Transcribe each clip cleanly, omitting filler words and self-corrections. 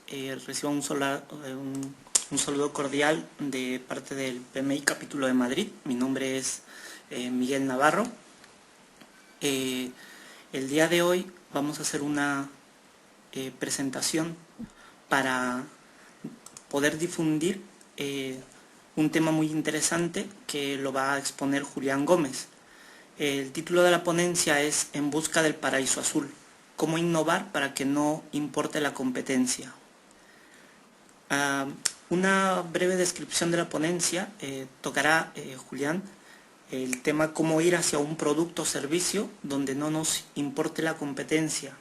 reciban un saludo cordial de parte del PMI Capítulo de Madrid. Mi nombre es Miguel Navarro. El día de hoy vamos a hacer una presentación para poder difundir un tema muy interesante que lo va a exponer Julián Gómez. El título de la ponencia es En busca del paraíso azul, cómo innovar para que no importe la competencia. Una breve descripción de la ponencia tocará Julián el tema cómo ir hacia un producto o servicio donde no nos importe la competencia,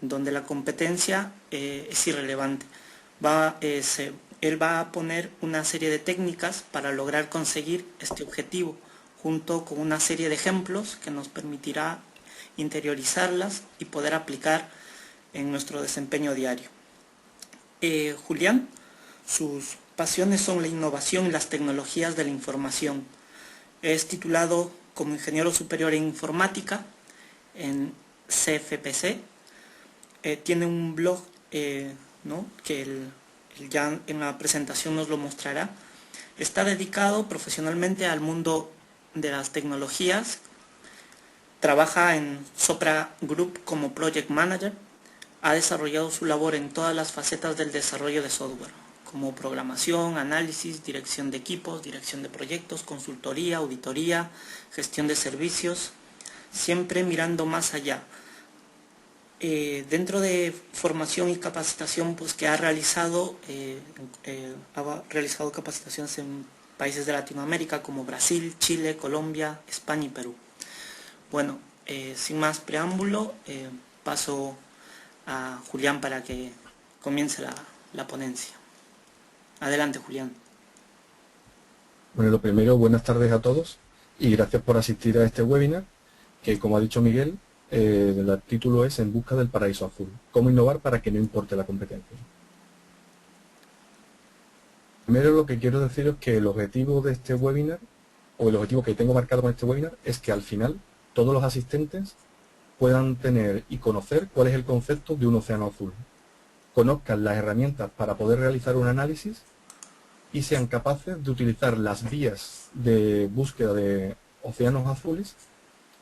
donde la competencia es irrelevante. Él va a poner una serie de técnicas para lograr conseguir este objetivo, junto con una serie de ejemplos que nos permitirá interiorizarlas y poder aplicar en nuestro desempeño diario. Julián, sus pasiones son la innovación y las tecnologías de la información. Es titulado como ingeniero superior en informática en CFPC. Tiene un blog que él ya en la presentación nos lo mostrará. Está dedicado profesionalmente al mundo de las tecnologías. Trabaja en Sopra Group como Project Manager. Ha desarrollado su labor en todas las facetas del desarrollo de software, como programación, análisis, dirección de equipos, dirección de proyectos, consultoría, auditoría, gestión de servicios, siempre mirando más allá. Dentro de formación y capacitación que ha realizado capacitaciones en países de Latinoamérica como Brasil, Chile, Colombia, España y Perú. Bueno, sin más preámbulo, paso a Julián para que comience la ponencia. Adelante, Julián. Bueno, lo primero, buenas tardes a todos y gracias por asistir a este webinar que, como ha dicho Miguel, el título es En busca del paraíso azul, cómo innovar para que no importe la competencia. Primero lo que quiero decir es que el objetivo de este webinar, o el objetivo que tengo marcado con este webinar, es que al final todos los asistentes puedan tener y conocer cuál es el concepto de un océano azul, conozcan las herramientas para poder realizar un análisis y sean capaces de utilizar las vías de búsqueda de océanos azules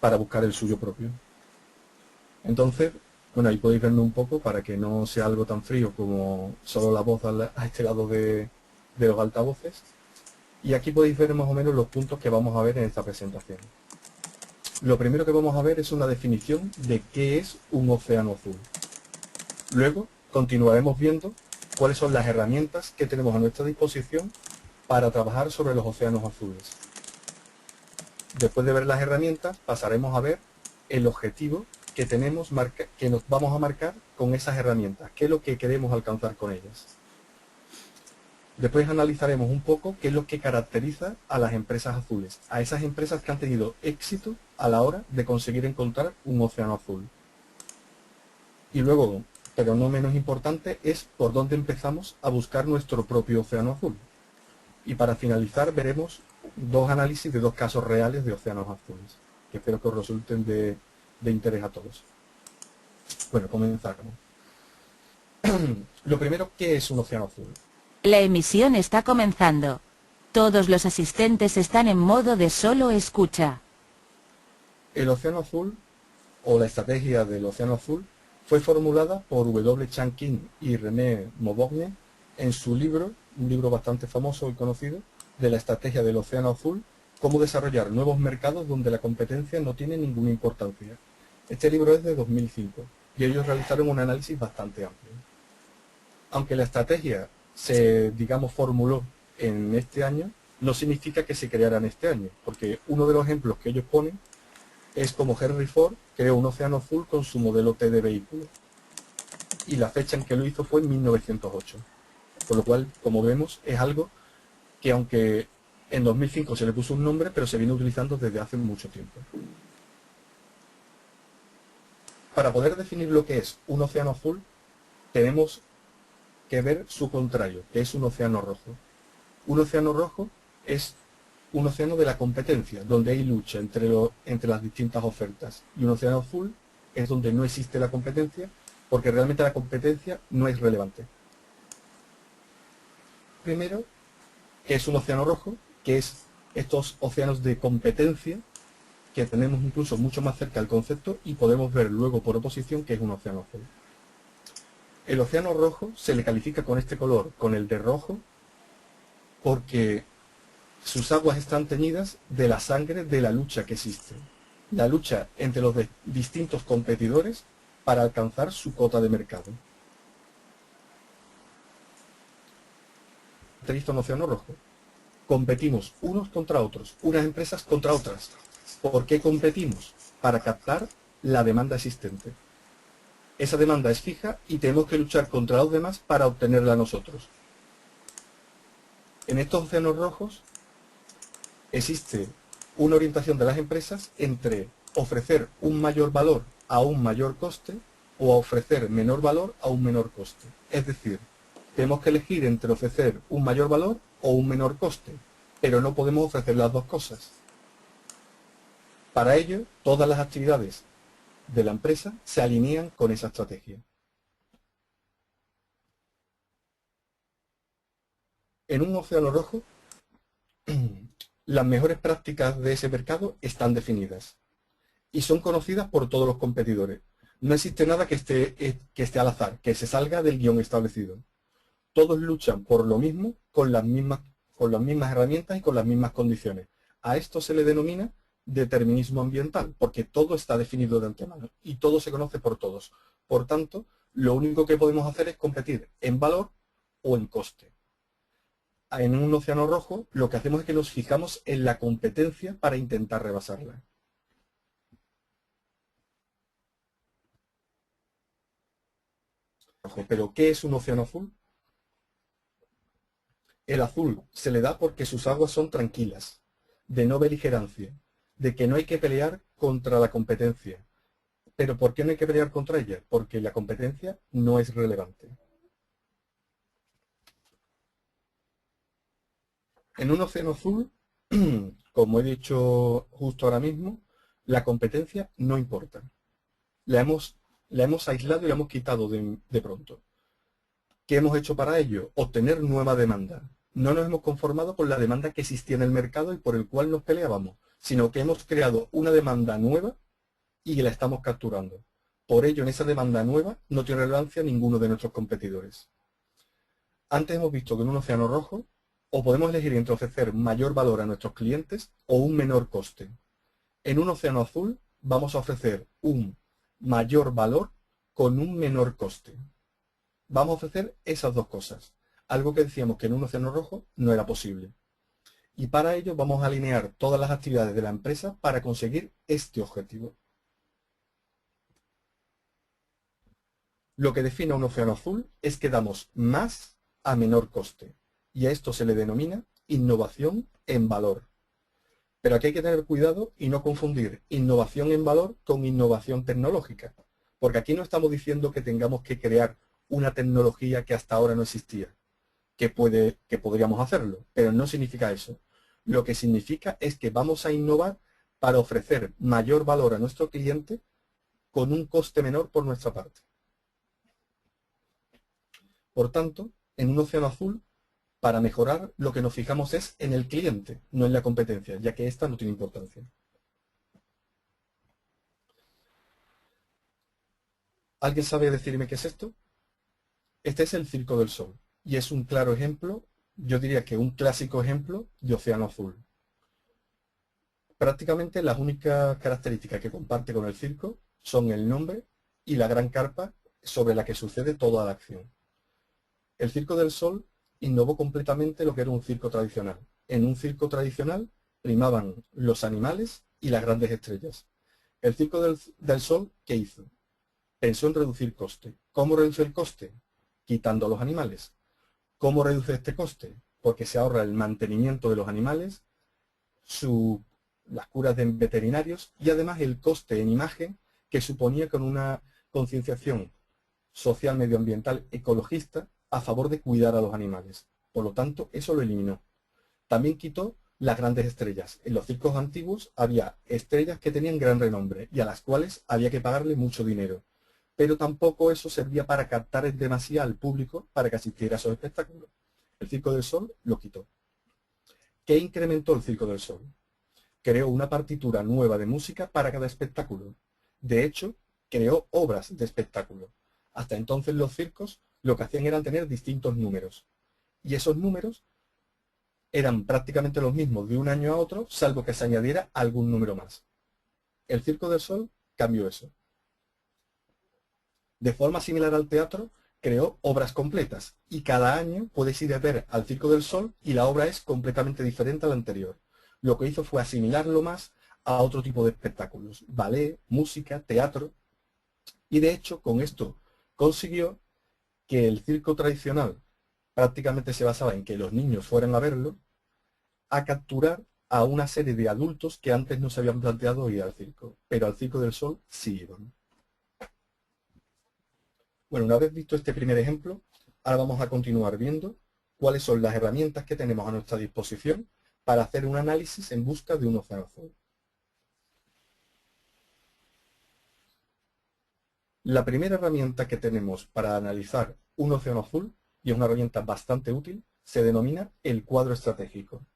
para buscar el suyo propio. Entonces, bueno, ahí podéis verme un poco para que no sea algo tan frío como solo la voz a este lado de los altavoces. Y aquí podéis ver más o menos los puntos que vamos a ver en esta presentación. Lo primero que vamos a ver es una definición de qué es un océano azul. Luego continuaremos viendo cuáles son las herramientas que tenemos a nuestra disposición para trabajar sobre los océanos azules. Después de ver las herramientas, pasaremos a ver el objetivo que que nos vamos a marcar con esas herramientas, qué es lo que queremos alcanzar con ellas. Después analizaremos un poco qué es lo que caracteriza a las empresas azules, a esas empresas que han tenido éxito a la hora de conseguir encontrar un océano azul. Y luego, pero no menos importante, es por dónde empezamos a buscar nuestro propio océano azul. Y para finalizar veremos dos análisis de dos casos reales de océanos azules, que espero que os resulten de interés a todos. Bueno, comenzamos. Lo primero, ¿qué es un océano azul? La emisión está comenzando. Todos los asistentes están en modo de solo escucha. El océano azul, o la estrategia del océano azul, fue formulada por W. Chang-Kin y René Maubogne en su libro, un libro bastante famoso y conocido, de la estrategia del océano azul, cómo desarrollar nuevos mercados donde la competencia no tiene ninguna importancia. Este libro es de 2005 y ellos realizaron un análisis bastante amplio. Aunque la estrategia se, digamos, formuló en este año, no significa que se creara en este año, porque uno de los ejemplos que ellos ponen es como Henry Ford creó un océano azul con su modelo T de vehículo. Y la fecha en que lo hizo fue en 1908. Por lo cual, como vemos, es algo que aunque en 2005 se le puso un nombre, pero se viene utilizando desde hace mucho tiempo. Para poder definir lo que es un océano azul, tenemos que ver su contrario, que es un océano rojo. Un océano rojo es un océano de la competencia, donde hay lucha entre las distintas ofertas. Y un océano azul es donde no existe la competencia, porque realmente la competencia no es relevante. primero, que es un océano rojo, que es estos océanos de competencia, que tenemos incluso mucho más cerca del concepto y podemos ver luego por oposición que es un océano azul. El océano rojo se le califica con este color, con el de rojo, porque sus aguas están teñidas de la sangre de la lucha que existe. La lucha entre los distintos competidores para alcanzar su cota de mercado. Un océano rojo. Competimos unos contra otros, unas empresas contra otras. ¿Por qué competimos? Para captar la demanda existente. Esa demanda es fija y tenemos que luchar contra los demás para obtenerla nosotros. En estos océanos rojos existe una orientación de las empresas entre ofrecer un mayor valor a un mayor coste o a ofrecer menor valor a un menor coste. Es decir, tenemos que elegir entre ofrecer un mayor valor o un menor coste, pero no podemos ofrecer las dos cosas. Para ello, todas las actividades de la empresa se alinean con esa estrategia. En un océano rojo, las mejores prácticas de ese mercado están definidas y son conocidas por todos los competidores. No existe nada que esté al azar, que se salga del guión establecido. Todos luchan por lo mismo, con las mismas herramientas y con las mismas condiciones. A esto se le denomina determinismo ambiental, porque todo está definido de antemano y todo se conoce por todos. Por tanto, lo único que podemos hacer es competir en valor o en coste. En un océano rojo, lo que hacemos es que nos fijamos en la competencia para intentar rebasarla. ¿Pero qué es un océano azul? El azul se le da porque sus aguas son tranquilas, de no beligerancia, de que no hay que pelear contra la competencia. ¿Pero por qué no hay que pelear contra ella? Porque la competencia no es relevante. En un océano azul, como he dicho justo ahora mismo, la competencia no importa. La hemos aislado y la hemos quitado de pronto. ¿Qué hemos hecho para ello? Obtener nueva demanda. No nos hemos conformado con la demanda que existía en el mercado y por el cual nos peleábamos, sino que hemos creado una demanda nueva y la estamos capturando. Por ello, en esa demanda nueva no tiene relevancia ninguno de nuestros competidores. Antes hemos visto que en un océano rojo o podemos elegir entre ofrecer mayor valor a nuestros clientes o un menor coste. En un océano azul vamos a ofrecer un mayor valor con un menor coste. Vamos a ofrecer esas dos cosas, algo que decíamos que en un océano rojo no era posible. Y para ello vamos a alinear todas las actividades de la empresa para conseguir este objetivo. Lo que define a un océano azul es que damos más a menor coste, y a esto se le denomina innovación en valor. Pero aquí hay que tener cuidado y no confundir innovación en valor con innovación tecnológica, porque aquí no estamos diciendo que tengamos que crear una tecnología que hasta ahora no existía, que podríamos hacerlo, pero no significa eso. Lo que significa es que vamos a innovar para ofrecer mayor valor a nuestro cliente con un coste menor por nuestra parte. Por tanto, en un océano azul, para mejorar, lo que nos fijamos es en el cliente, no en la competencia, ya que esta no tiene importancia. ¿Alguien sabe decirme qué es esto? Este es el Circo del Sol, y es un claro ejemplo, yo diría que un clásico ejemplo de océano azul. Prácticamente las únicas características que comparte con el circo son el nombre y la gran carpa sobre la que sucede toda la acción. El Circo del Sol innovó completamente lo que era un circo tradicional. En un circo tradicional primaban los animales y las grandes estrellas. El Circo del Sol, ¿qué hizo? Pensó en reducir coste. ¿Cómo reduce el coste? Quitando a los animales. ¿Cómo reduce este coste? Porque se ahorra el mantenimiento de los animales, las curas de veterinarios y además el coste en imagen que suponía con una concienciación social, medioambiental, ecologista a favor de cuidar a los animales. Por lo tanto, eso lo eliminó. También quitó las grandes estrellas. En los circos antiguos había estrellas que tenían gran renombre y a las cuales había que pagarle mucho dinero. Pero tampoco eso servía para captar demasiado al público para que asistiera a esos espectáculos. el Circo del Sol lo quitó. ¿Qué incrementó el Circo del Sol? Creó una partitura nueva de música para cada espectáculo. De hecho, creó obras de espectáculo. Hasta entonces los circos lo que hacían era tener distintos números. Y esos números eran prácticamente los mismos de un año a otro, salvo que se añadiera algún número más. El Circo del Sol cambió eso. De forma similar al teatro, creó obras completas y cada año puedes ir a ver al Circo del Sol y la obra es completamente diferente a la anterior. Lo que hizo fue asimilarlo más a otro tipo de espectáculos, ballet, música, teatro, y de hecho con esto consiguió que el circo tradicional prácticamente se basaba en que los niños fueran a verlo, a capturar a una serie de adultos que antes no se habían planteado ir al circo, pero al Circo del Sol sí iban. Bueno, una vez visto este primer ejemplo, ahora vamos a continuar viendo cuáles son las herramientas que tenemos a nuestra disposición para hacer un análisis en busca de un océano azul. La primera herramienta que tenemos para analizar un océano azul, y es una herramienta bastante útil, se denomina el cuadro estratégico.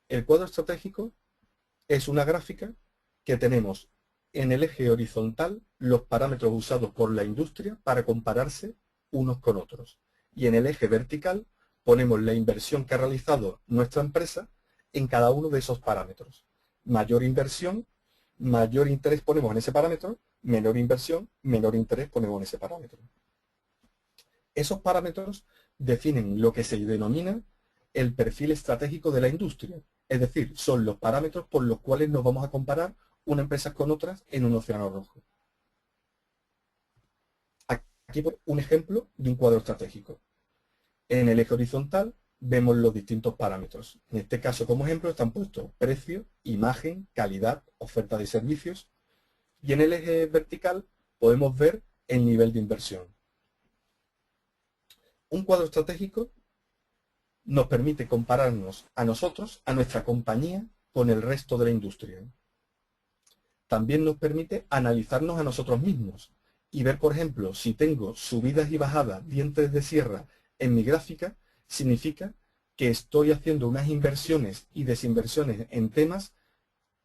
El cuadro estratégico es una gráfica que tenemos en el eje horizontal los parámetros usados por la industria para compararse unos con otros. Y en el eje vertical ponemos la inversión que ha realizado nuestra empresa en cada uno de esos parámetros. Mayor inversión, mayor interés ponemos en ese parámetro, menor inversión, menor interés ponemos en ese parámetro. Esos parámetros definen lo que se denomina el perfil estratégico de la industria. Es decir, son los parámetros por los cuales nos vamos a comparar una empresa con otras en un océano rojo. Aquí un ejemplo de un cuadro estratégico. En el eje horizontal vemos los distintos parámetros. En este caso, como ejemplo, están puestos precio, imagen, calidad, oferta de servicios. Y en el eje vertical podemos ver el nivel de inversión. Un cuadro estratégico nos permite compararnos a nosotros, a nuestra compañía, con el resto de la industria. También nos permite analizarnos a nosotros mismos y ver, por ejemplo, si tengo subidas y bajadas, dientes de sierra en mi gráfica, significa que estoy haciendo unas inversiones y desinversiones en temas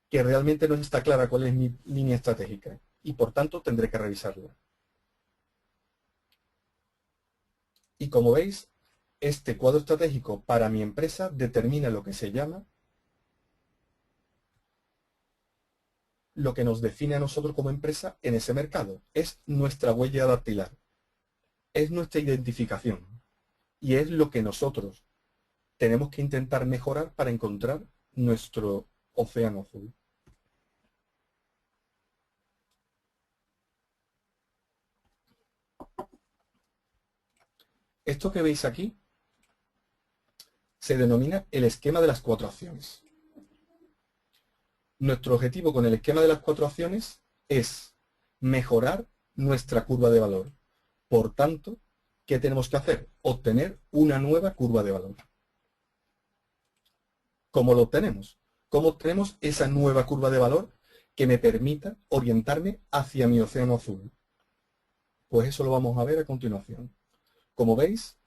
que realmente no está clara cuál es mi línea estratégica y por tanto tendré que revisarla. Y como veis, este cuadro estratégico para mi empresa determina lo que se llama, lo que nos define a nosotros como empresa en ese mercado. Es nuestra huella dactilar, es nuestra identificación y es lo que nosotros tenemos que intentar mejorar para encontrar nuestro océano azul. Esto que veis aquí se denomina el esquema de las 4 acciones. Nuestro objetivo con el esquema de las 4 acciones es mejorar nuestra curva de valor. Por tanto, ¿qué tenemos que hacer? Obtener una nueva curva de valor. ¿Cómo lo obtenemos? ¿Cómo obtenemos esa nueva curva de valor que me permita orientarme hacia mi océano azul? Pues eso lo vamos a ver a continuación. Como veis,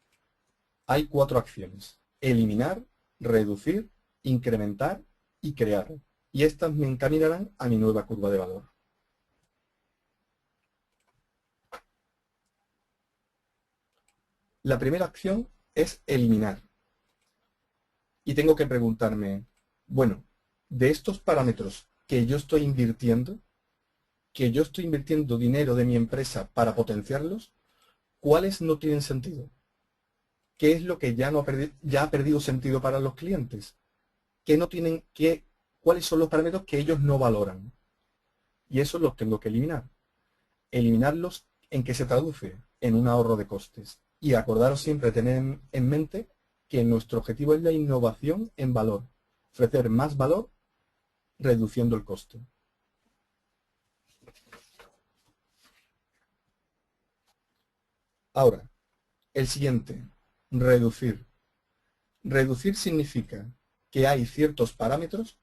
hay 4 acciones: eliminar, reducir, incrementar y crear. Y estas me encaminarán a mi nueva curva de valor. La primera acción es eliminar. Y tengo que preguntarme, bueno, de estos parámetros que yo estoy invirtiendo dinero de mi empresa para potenciarlos, ¿cuáles no tienen sentido? ¿Qué es lo que ya ha perdido sentido para los clientes? ¿Cuáles son los parámetros que ellos no valoran? Y eso los tengo que eliminar. Eliminarlos, ¿en qué se traduce? En un ahorro de costes. Y acordaros siempre tener en mente que nuestro objetivo es la innovación en valor. Ofrecer más valor reduciendo el coste. Ahora, el siguiente, reducir. Reducir significa que hay ciertos parámetros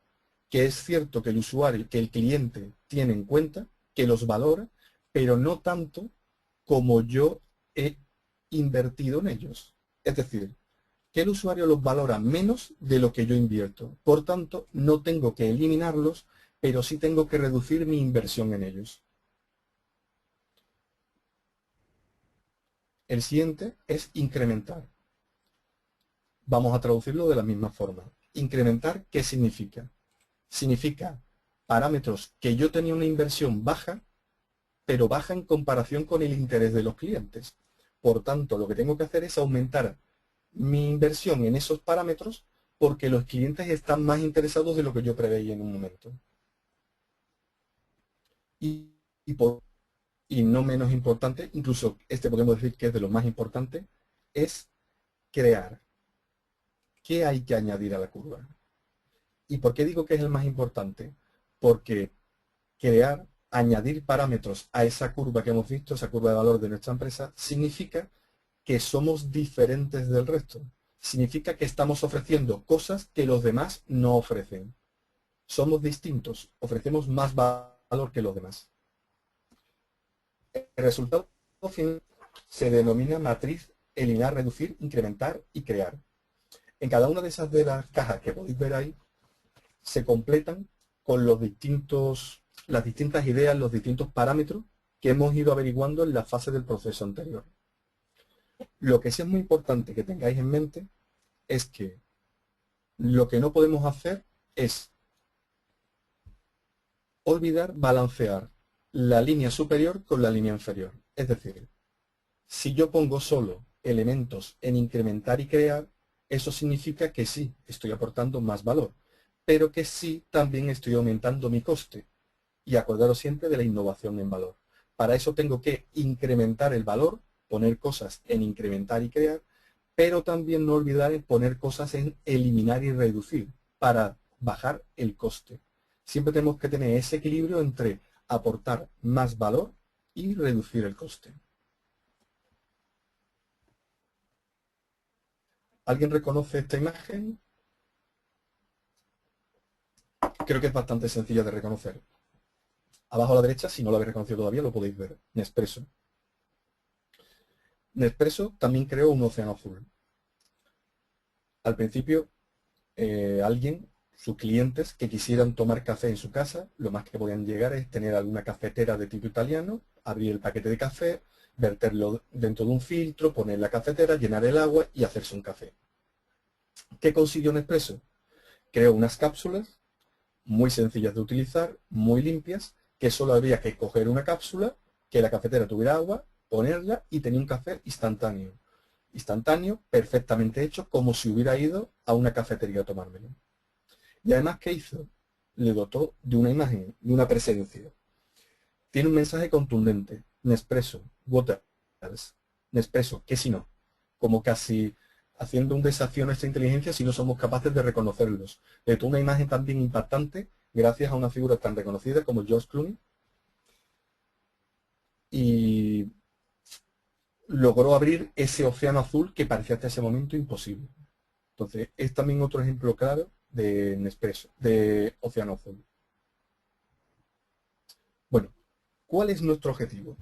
que es cierto que el usuario, que el cliente tiene en cuenta, que los valora, pero no tanto como yo he invertido en ellos. Es decir, que el usuario los valora menos de lo que yo invierto. Por tanto, no tengo que eliminarlos, pero sí tengo que reducir mi inversión en ellos. El siguiente es incrementar. Vamos a traducirlo de la misma forma. Incrementar, ¿qué significa? Significa parámetros que yo tenía una inversión baja, pero baja en comparación con el interés de los clientes. Por tanto, lo que tengo que hacer es aumentar mi inversión en esos parámetros porque los clientes están más interesados de lo que yo preveía en un momento. Y no menos importante, incluso este podemos decir que es de lo más importante, es crear. ¿Qué hay que añadir a la curva? ¿Y por qué digo que es el más importante? Porque crear, añadir parámetros a esa curva que hemos visto, esa curva de valor de nuestra empresa, significa que somos diferentes del resto. Significa que estamos ofreciendo cosas que los demás no ofrecen. Somos distintos, ofrecemos más valor que los demás. El resultado final se denomina matriz eliminar, reducir, incrementar y crear. En cada una de esas de las cajas que podéis ver ahí, se completan con las distintas ideas, los distintos parámetros que hemos ido averiguando en la fase del proceso anterior. Lo que sí es muy importante que tengáis en mente es que lo que no podemos hacer es olvidar balancear la línea superior con la línea inferior. Es decir, si yo pongo solo elementos en incrementar y crear, eso significa que sí, estoy aportando más valor, pero que sí también estoy aumentando mi coste. Y acordaros siempre de la innovación en valor. Para eso tengo que incrementar el valor, poner cosas en incrementar y crear, pero también no olvidar en poner cosas en eliminar y reducir para bajar el coste. Siempre tenemos que tener ese equilibrio entre aportar más valor y reducir el coste. ¿Alguien reconoce esta imagen? Creo que es bastante sencilla de reconocer. Abajo a la derecha, si no lo habéis reconocido todavía, lo podéis ver. Nespresso. Nespresso también creó un océano azul. Al principio, sus clientes que quisieran tomar café en su casa, lo más que podían llegar es tener alguna cafetera de tipo italiano, abrir el paquete de café, verterlo dentro de un filtro, poner la cafetera, llenar el agua y hacerse un café. ¿Qué consiguió Nespresso? Creó unas cápsulas muy sencillas de utilizar, muy limpias, que solo había que coger una cápsula, que la cafetera tuviera agua, ponerla y tenía un café instantáneo. Instantáneo, perfectamente hecho, como si hubiera ido a una cafetería a tomármelo. Y además, ¿qué hizo? Le dotó de una imagen, de una presencia. Tiene un mensaje contundente. Nespresso, what else? Nespresso, ¿qué si no? Como casi haciendo un desafío a nuestra inteligencia si no somos capaces de reconocerlos. Le dotó una imagen también impactante gracias a una figura tan reconocida como George Clooney. Y logró abrir ese océano azul que parecía hasta ese momento imposible. Entonces, es también otro ejemplo claro de Nespresso, de océano azul. Bueno, ¿cuál es nuestro objetivo?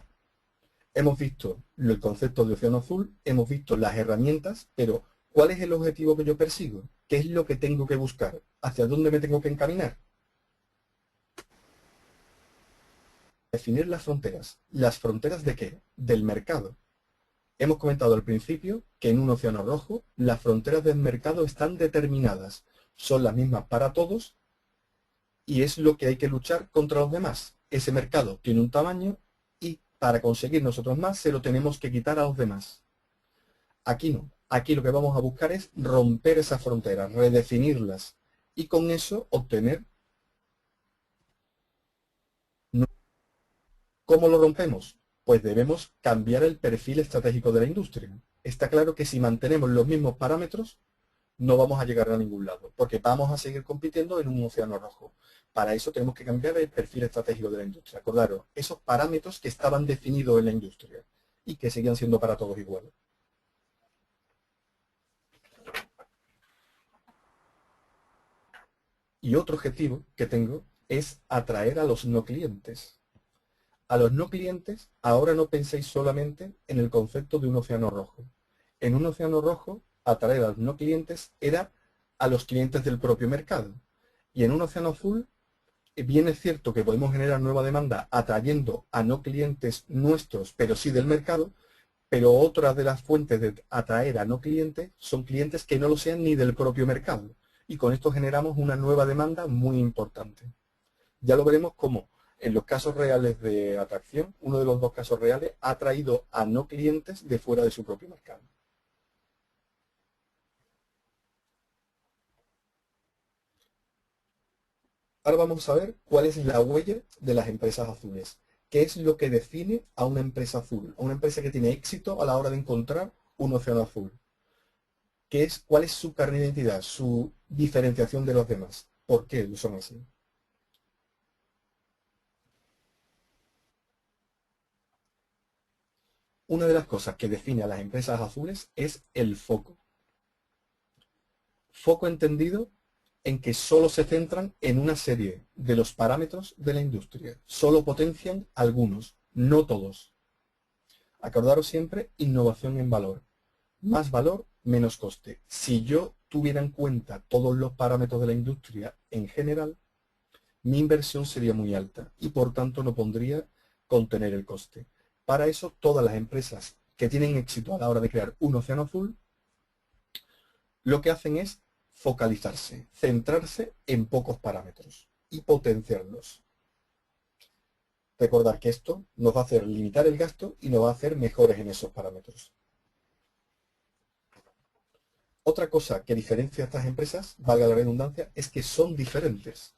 Hemos visto el concepto de océano azul, hemos visto las herramientas, pero ¿cuál es el objetivo que yo persigo? ¿Qué es lo que tengo que buscar? ¿Hacia dónde me tengo que encaminar? Definir las fronteras. ¿Las fronteras de qué? Del mercado. Hemos comentado al principio que en un océano rojo las fronteras del mercado están determinadas. Son las mismas para todos y es lo que hay que luchar contra los demás. Ese mercado tiene un tamaño y para conseguir nosotros más se lo tenemos que quitar a los demás. Aquí no. Aquí lo que vamos a buscar es romper esas fronteras, redefinirlas y con eso obtener. ¿Cómo lo rompemos? Pues debemos cambiar el perfil estratégico de la industria. Está claro que si mantenemos los mismos parámetros, no vamos a llegar a ningún lado, porque vamos a seguir compitiendo en un océano rojo. Para eso tenemos que cambiar el perfil estratégico de la industria. Acordaros, esos parámetros que estaban definidos en la industria y que seguían siendo para todos iguales. Y otro objetivo que tengo es atraer a los no clientes. A los no clientes, ahora no penséis solamente en el concepto de un océano rojo. En un océano rojo atraer a los no clientes era a los clientes del propio mercado. Y en un océano azul, bien es cierto que podemos generar nueva demanda atrayendo a no clientes nuestros, pero sí del mercado, pero otra de las fuentes de atraer a no clientes son clientes que no lo sean ni del propio mercado. Y con esto generamos una nueva demanda muy importante. Ya lo veremos cómo en los casos reales de atracción, uno de los dos casos reales ha atraído a no clientes de fuera de su propio mercado. Ahora vamos a ver cuál es la huella de las empresas azules. ¿Qué es lo que define a una empresa azul? A una empresa que tiene éxito a la hora de encontrar un océano azul. ¿Cuál es su carnet de identidad, su diferenciación de los demás? ¿Por qué son así? Una de las cosas que define a las empresas azules es el foco. Foco entendido en que solo se centran en una serie de los parámetros de la industria. Solo potencian algunos, no todos. Acordaros siempre innovación en valor. Más valor, menos coste. Si yo tuviera en cuenta todos los parámetros de la industria en general, mi inversión sería muy alta y por tanto no pondría contener el coste. Para eso, todas las empresas que tienen éxito a la hora de crear un océano azul, lo que hacen es focalizarse, centrarse en pocos parámetros y potenciarlos. Recordar que esto nos va a hacer limitar el gasto y nos va a hacer mejores en esos parámetros. Otra cosa que diferencia a estas empresas, valga la redundancia, es que son diferentes.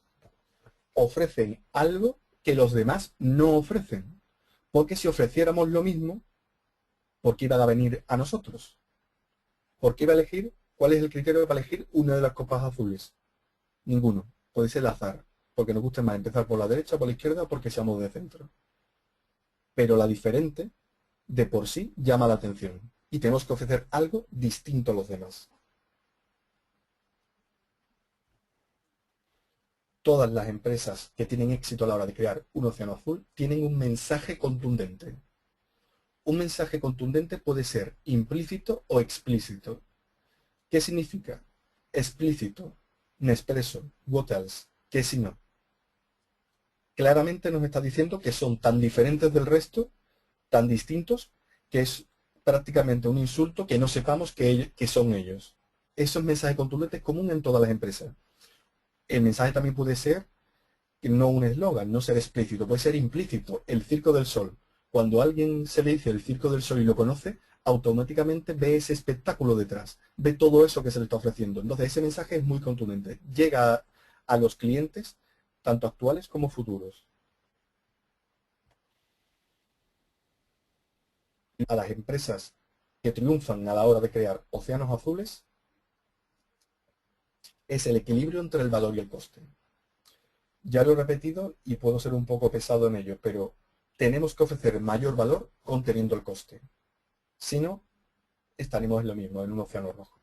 Ofrecen algo que los demás no ofrecen. Porque si ofreciéramos lo mismo, ¿por qué iba a venir a nosotros? ¿Por qué iba a elegir? ¿Cuál es el criterio para elegir una de las copas azules? Ninguno. Puede ser el azar. Porque nos guste más empezar por la derecha o por la izquierda o porque seamos de centro. Pero la diferente, de por sí, llama la atención. Y tenemos que ofrecer algo distinto a los demás. Todas las empresas que tienen éxito a la hora de crear un océano azul tienen un mensaje contundente. Un mensaje contundente puede ser implícito o explícito. ¿Qué significa? Explícito, Nespresso, what else? ¿Qué si no? Claramente nos está diciendo que son tan diferentes del resto, tan distintos, que es prácticamente un insulto que no sepamos que son ellos. Eso es mensaje contundente común en todas las empresas. El mensaje también puede ser no un eslogan, no ser explícito, puede ser implícito. El Circo del Sol. Cuando a alguien se le dice el Circo del Sol y lo conoce, automáticamente ve ese espectáculo detrás, ve todo eso que se le está ofreciendo. Entonces ese mensaje es muy contundente. Llega a los clientes, tanto actuales como futuros. A las empresas que triunfan a la hora de crear océanos azules es el equilibrio entre el valor y el coste. Ya lo he repetido y puedo ser un poco pesado en ello, pero tenemos que ofrecer mayor valor conteniendo el coste. Si no, estaremos en lo mismo, en un océano rojo.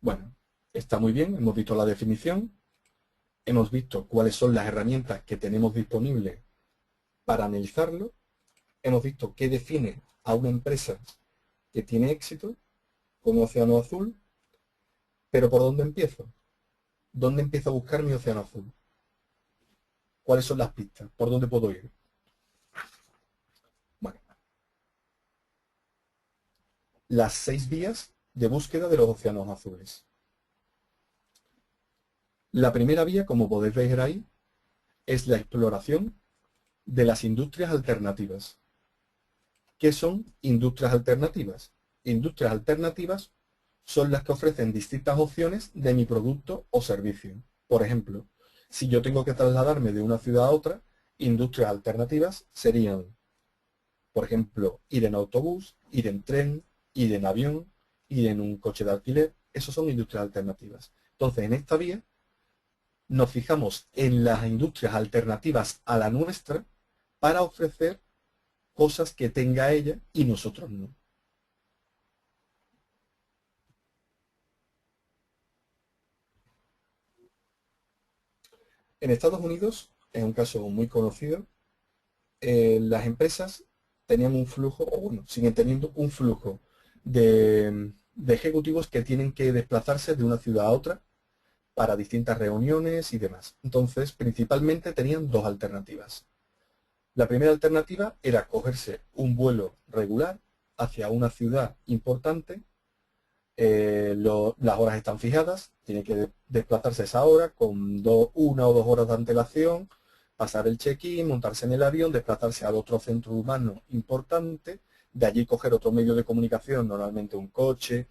Bueno, está muy bien, hemos visto la definición, hemos visto cuáles son las herramientas que tenemos disponibles para analizarlo, hemos visto qué define a una empresa que tiene éxito con un océano azul, pero ¿por dónde empiezo? ¿Dónde empiezo a buscar mi océano azul? ¿Cuáles son las pistas? ¿Por dónde puedo ir? Bueno, las 6 vías de búsqueda de los océanos azules. La primera vía, como podéis ver ahí, es la exploración de las industrias alternativas. ¿Qué son industrias alternativas? Industrias alternativas son las que ofrecen distintas opciones de mi producto o servicio. Por ejemplo, si yo tengo que trasladarme de una ciudad a otra, industrias alternativas serían, por ejemplo, ir en autobús, ir en tren, ir en avión, ir en un coche de alquiler. Esos son industrias alternativas. Entonces, en esta vía nos fijamos en las industrias alternativas a la nuestra para ofrecer cosas que tenga ella y nosotros no. En Estados Unidos, es un caso muy conocido, las empresas tenían un flujo, o bueno, siguen teniendo un flujo de ejecutivos que tienen que desplazarse de una ciudad a otra para distintas reuniones y demás. Entonces, principalmente tenían dos alternativas. La primera alternativa era cogerse un vuelo regular hacia una ciudad importante. Las horas están fijadas, tiene que desplazarse esa hora con 1 o 2 horas de antelación, pasar el check-in, montarse en el avión, desplazarse al otro centro humano importante, de allí coger otro medio de comunicación, normalmente un coche,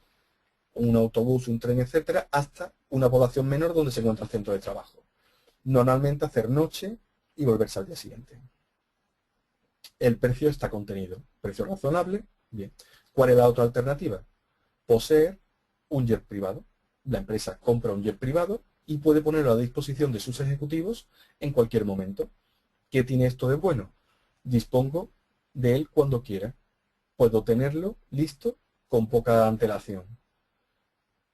un autobús, un tren, etcétera, hasta una población menor donde se encuentra el centro de trabajo. Normalmente hacer noche y volverse al día siguiente. El precio está contenido, precio razonable, bien. ¿Cuál es la otra alternativa? Poseer un jet privado. La empresa compra un jet privado y puede ponerlo a disposición de sus ejecutivos en cualquier momento. ¿Qué tiene esto de bueno? Dispongo de él cuando quiera. Puedo tenerlo listo con poca antelación.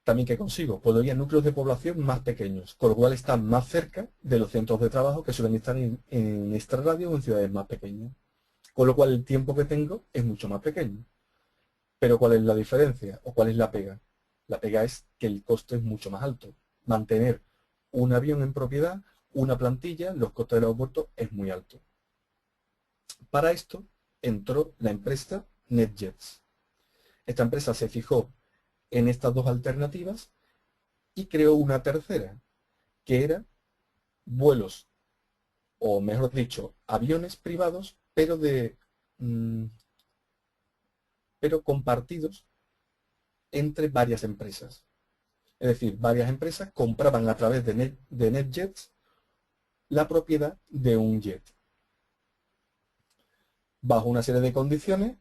También, ¿qué consigo? Puedo ir a núcleos de población más pequeños, con lo cual están más cerca de los centros de trabajo que suelen estar en extrarradio o en ciudades más pequeñas. Con lo cual el tiempo que tengo es mucho más pequeño. Pero ¿cuál es la diferencia? ¿O cuál es la pega? La pega es que el coste es mucho más alto. Mantener un avión en propiedad, una plantilla, los costes del aeropuerto es muy alto. Para esto entró la empresa NetJets. Esta empresa se fijó en estas dos alternativas y creó una tercera, que era vuelos, o mejor dicho, aviones privados, pero compartidos entre varias empresas. Es decir, varias empresas compraban a través de NetJets la propiedad de un jet. Bajo una serie de condiciones,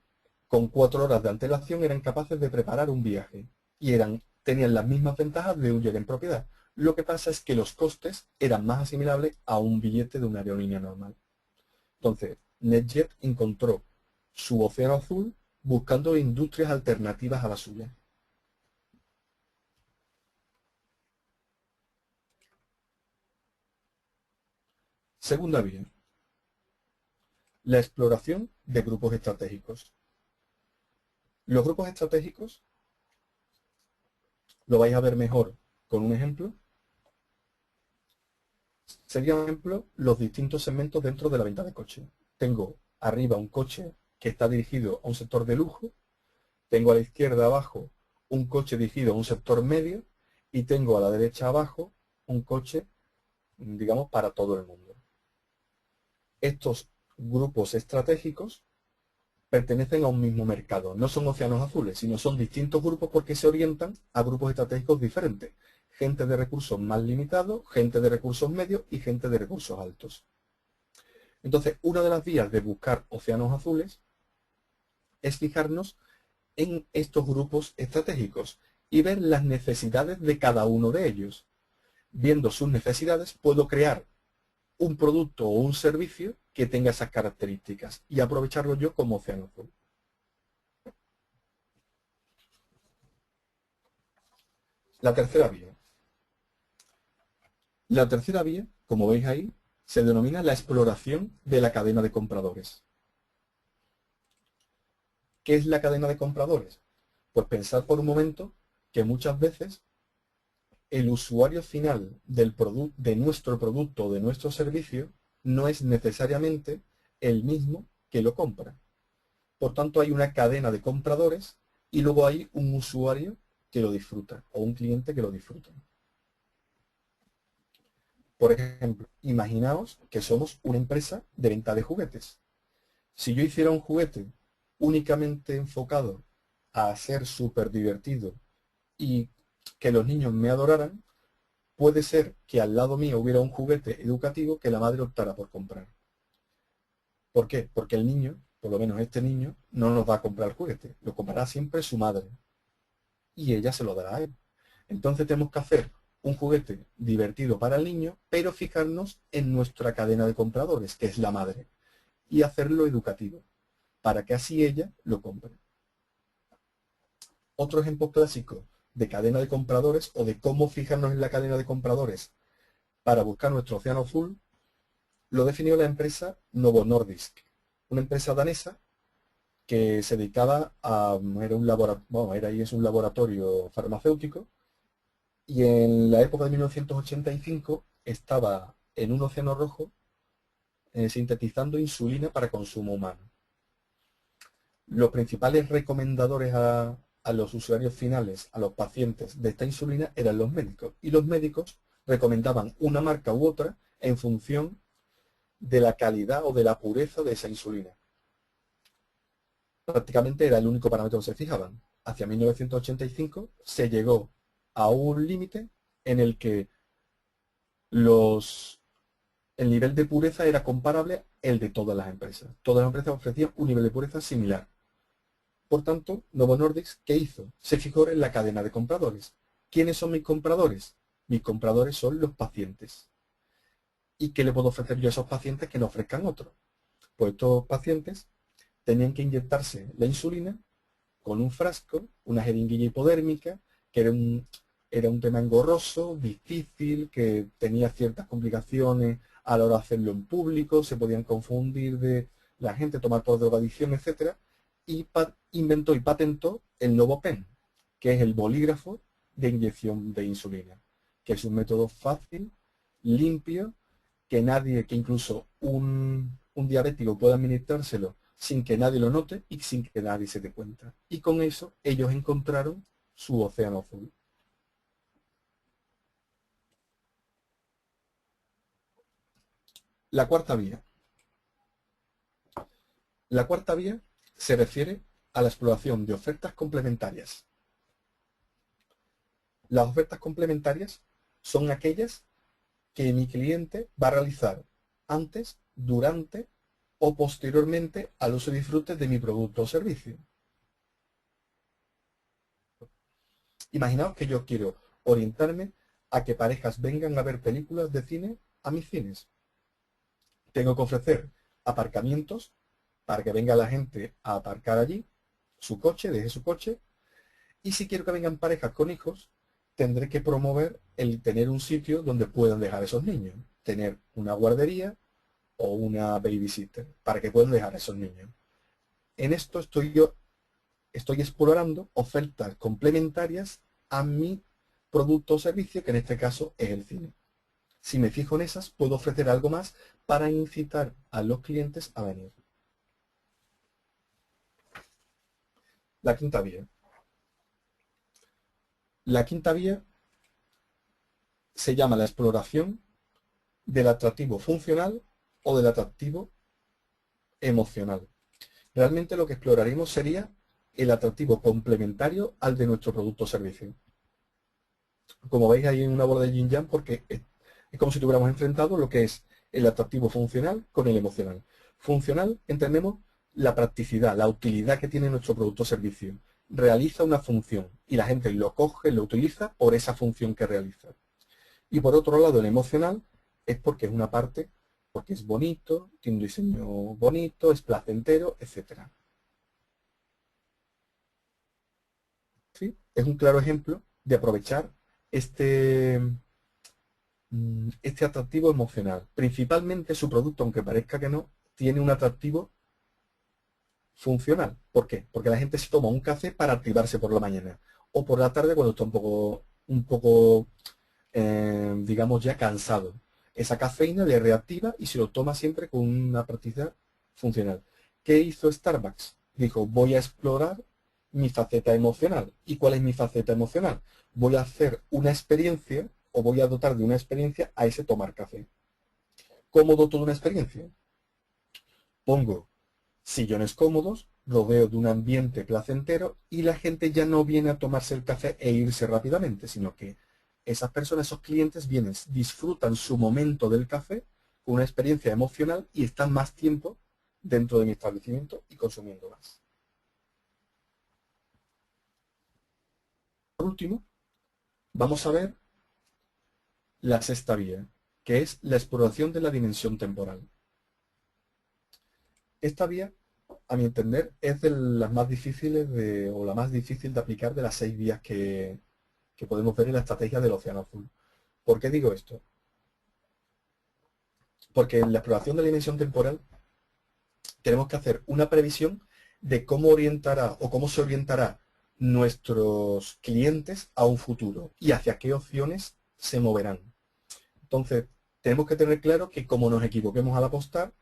con 4 horas de antelación eran capaces de preparar un viaje y tenían las mismas ventajas de un jet en propiedad. Lo que pasa es que los costes eran más asimilables a un billete de una aerolínea normal. Entonces, NetJet encontró su océano azul buscando industrias alternativas a la suya. Segunda vía, la exploración de grupos estratégicos. Los grupos estratégicos lo vais a ver mejor con un ejemplo. Sería un ejemplo los distintos segmentos dentro de la venta de coche. Tengo arriba un coche que está dirigido a un sector de lujo, tengo a la izquierda abajo un coche dirigido a un sector medio y tengo a la derecha abajo un coche, digamos, para todo el mundo. Estos grupos estratégicos pertenecen a un mismo mercado, no son océanos azules, sino son distintos grupos porque se orientan a grupos estratégicos diferentes. Gente de recursos más limitados, gente de recursos medios y gente de recursos altos. Entonces, una de las vías de buscar océanos azules es fijarnos en estos grupos estratégicos y ver las necesidades de cada uno de ellos. Viendo sus necesidades, puedo crear un producto o un servicio que tenga esas características y aprovecharlo yo como océano azul. La tercera vía. La tercera vía, como veis ahí, se denomina la exploración de la cadena de compradores. ¿Qué es la cadena de compradores? Pues pensar por un momento que muchas veces el usuario final de nuestro producto o de nuestro servicio no es necesariamente el mismo que lo compra. Por tanto, hay una cadena de compradores y luego hay un usuario que lo disfruta o un cliente que lo disfruta. Por ejemplo, imaginaos que somos una empresa de venta de juguetes. Si yo hiciera un juguete únicamente enfocado a ser súper divertido y que los niños me adoraran, puede ser que al lado mío hubiera un juguete educativo que la madre optara por comprar. ¿Por qué? Porque el niño, por lo menos este niño, no nos va a comprar el juguete, lo comprará siempre su madre. Y ella se lo dará a él. Entonces tenemos que hacer un juguete divertido para el niño, pero fijarnos en nuestra cadena de compradores, que es la madre, y hacerlo educativo, para que así ella lo compre. Otro ejemplo clásico de cadena de compradores o de cómo fijarnos en la cadena de compradores para buscar nuestro océano azul, lo definió la empresa Novo Nordisk, una empresa danesa que se dedicaba a, era un laboratorio, bueno, era y es un laboratorio farmacéutico, y en la época de 1985 estaba en un océano rojo sintetizando insulina para consumo humano. Los principales recomendadores a los usuarios finales, a los pacientes de esta insulina, eran los médicos, y los médicos recomendaban una marca u otra en función de la calidad o de la pureza de esa insulina. Prácticamente era el único parámetro que se fijaban. Hacia 1985 se llegó a un límite en el que el nivel de pureza era comparable el de todas las empresas. Todas las empresas ofrecían un nivel de pureza similar. Por tanto, Novo Nordisk, ¿qué hizo? Se fijó en la cadena de compradores. ¿Quiénes son mis compradores? Mis compradores son los pacientes. ¿Y qué le puedo ofrecer yo a esos pacientes que no ofrezcan otros? Pues estos pacientes tenían que inyectarse la insulina con un frasco, una jeringuilla hipodérmica, que era un tema engorroso, difícil, que tenía ciertas complicaciones a la hora de hacerlo en público, se podían confundir de la gente, tomar por drogadicción, etc. Y inventó y patentó el NovoPen, que es el bolígrafo de inyección de insulina, que es un método fácil, limpio, que incluso un diabético pueda administrárselo sin que nadie lo note y sin que nadie se dé cuenta. Y con eso ellos encontraron su océano azul. La cuarta vía. La cuarta vía se refiere a la exploración de ofertas complementarias. Las ofertas complementarias son aquellas que mi cliente va a realizar antes, durante o posteriormente al uso y disfrute de mi producto o servicio. Imaginaos que yo quiero orientarme a que parejas vengan a ver películas de cine a mis cines. Tengo que ofrecer aparcamientos para que venga la gente a aparcar allí su coche, deje su coche. Y si quiero que vengan parejas con hijos, tendré que promover el tener un sitio donde puedan dejar a esos niños. Tener una guardería o una babysitter para que puedan dejar a esos niños. En esto estoy explorando ofertas complementarias a mi producto o servicio, que en este caso es el cine. Si me fijo en esas, puedo ofrecer algo más para incitar a los clientes a venir. La quinta vía. La quinta vía se llama la exploración del atractivo funcional o del atractivo emocional. Realmente lo que exploraremos sería el atractivo complementario al de nuestro producto o servicio. Como veis ahí en una bola de yin yang, porque es como si tuviéramos enfrentado lo que es el atractivo funcional con el emocional. Funcional entendemos la practicidad, la utilidad que tiene nuestro producto o servicio. Realiza una función y la gente lo coge, lo utiliza por esa función que realiza. Y por otro lado, el emocional es porque es una parte, porque es bonito, tiene un diseño bonito, es placentero, etc. ¿Sí? Es un claro ejemplo de aprovechar este atractivo emocional. Principalmente su producto, aunque parezca que no, tiene un atractivo funcional. ¿Por qué? Porque la gente se toma un café para activarse por la mañana o por la tarde cuando está un poco digamos ya cansado. Esa cafeína le reactiva y se lo toma siempre con una práctica funcional. ¿Qué hizo Starbucks? Dijo, voy a explorar mi faceta emocional. ¿Y cuál es mi faceta emocional? Voy a hacer una experiencia o voy a dotar de una experiencia a ese tomar café. ¿Cómo doto de una experiencia? Pongo sillones cómodos, rodeo de un ambiente placentero y la gente ya no viene a tomarse el café e irse rápidamente, sino que esas personas, esos clientes vienen, disfrutan su momento del café con una experiencia emocional y están más tiempo dentro de mi establecimiento y consumiendo más. Por último, vamos a ver la sexta vía, que es la exploración de la dimensión temporal. Esta vía, a mi entender, es de las más difíciles o la más difícil de aplicar de las 6 vías que podemos ver en la estrategia del océano azul. ¿Por qué digo esto? Porque en la exploración de la dimensión temporal tenemos que hacer una previsión de cómo orientará o cómo se orientará nuestros clientes a un futuro y hacia qué opciones se moverán. Entonces, tenemos que tener claro que como nos equivoquemos al apostar,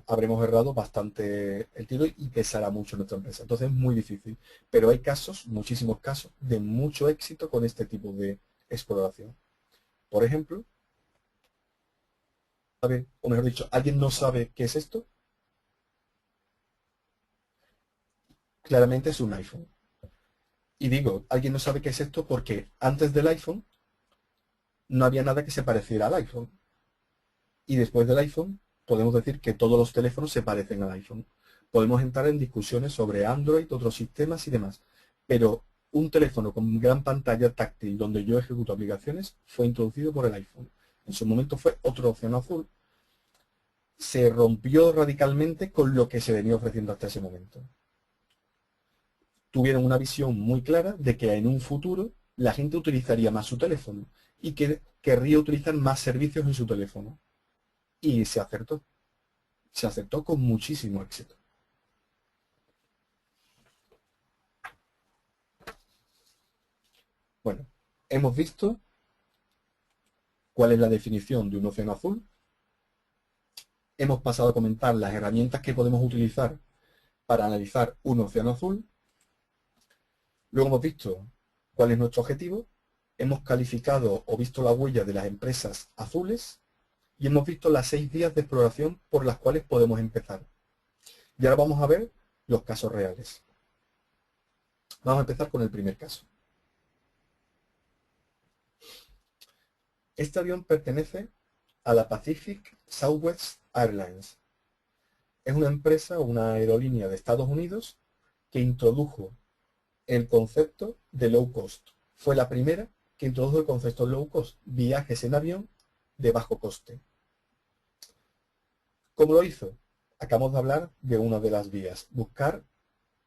habremos errado bastante el tiro y pesará mucho nuestra empresa. Entonces es muy difícil. Pero hay casos, muchísimos casos, de mucho éxito con este tipo de exploración. Por ejemplo, ¿sabe? O mejor dicho, ¿alguien no sabe qué es esto? Claramente es un iPhone. Y digo, alguien no sabe qué es esto porque antes del iPhone no había nada que se pareciera al iPhone. Y después del iPhone podemos decir que todos los teléfonos se parecen al iPhone. Podemos entrar en discusiones sobre Android, otros sistemas y demás. Pero un teléfono con gran pantalla táctil donde yo ejecuto aplicaciones fue introducido por el iPhone. En su momento fue otro océano azul. Se rompió radicalmente con lo que se venía ofreciendo hasta ese momento. Tuvieron una visión muy clara de que en un futuro la gente utilizaría más su teléfono y que querría utilizar más servicios en su teléfono. Y se acertó. Se acertó con muchísimo éxito. Bueno, hemos visto cuál es la definición de un océano azul. Hemos pasado a comentar las herramientas que podemos utilizar para analizar un océano azul. Luego hemos visto cuál es nuestro objetivo. Hemos calificado o visto la huella de las empresas azules. Y hemos visto las 6 vías de exploración por las cuales podemos empezar. Y ahora vamos a ver los casos reales. Vamos a empezar con el primer caso. Este avión pertenece a la Pacific Southwest Airlines. Es una empresa o una aerolínea de Estados Unidos que introdujo el concepto de low cost. Fue la primera que introdujo el concepto low cost, viajes en avión de bajo coste. ¿Cómo lo hizo? Acabamos de hablar de una de las vías, buscar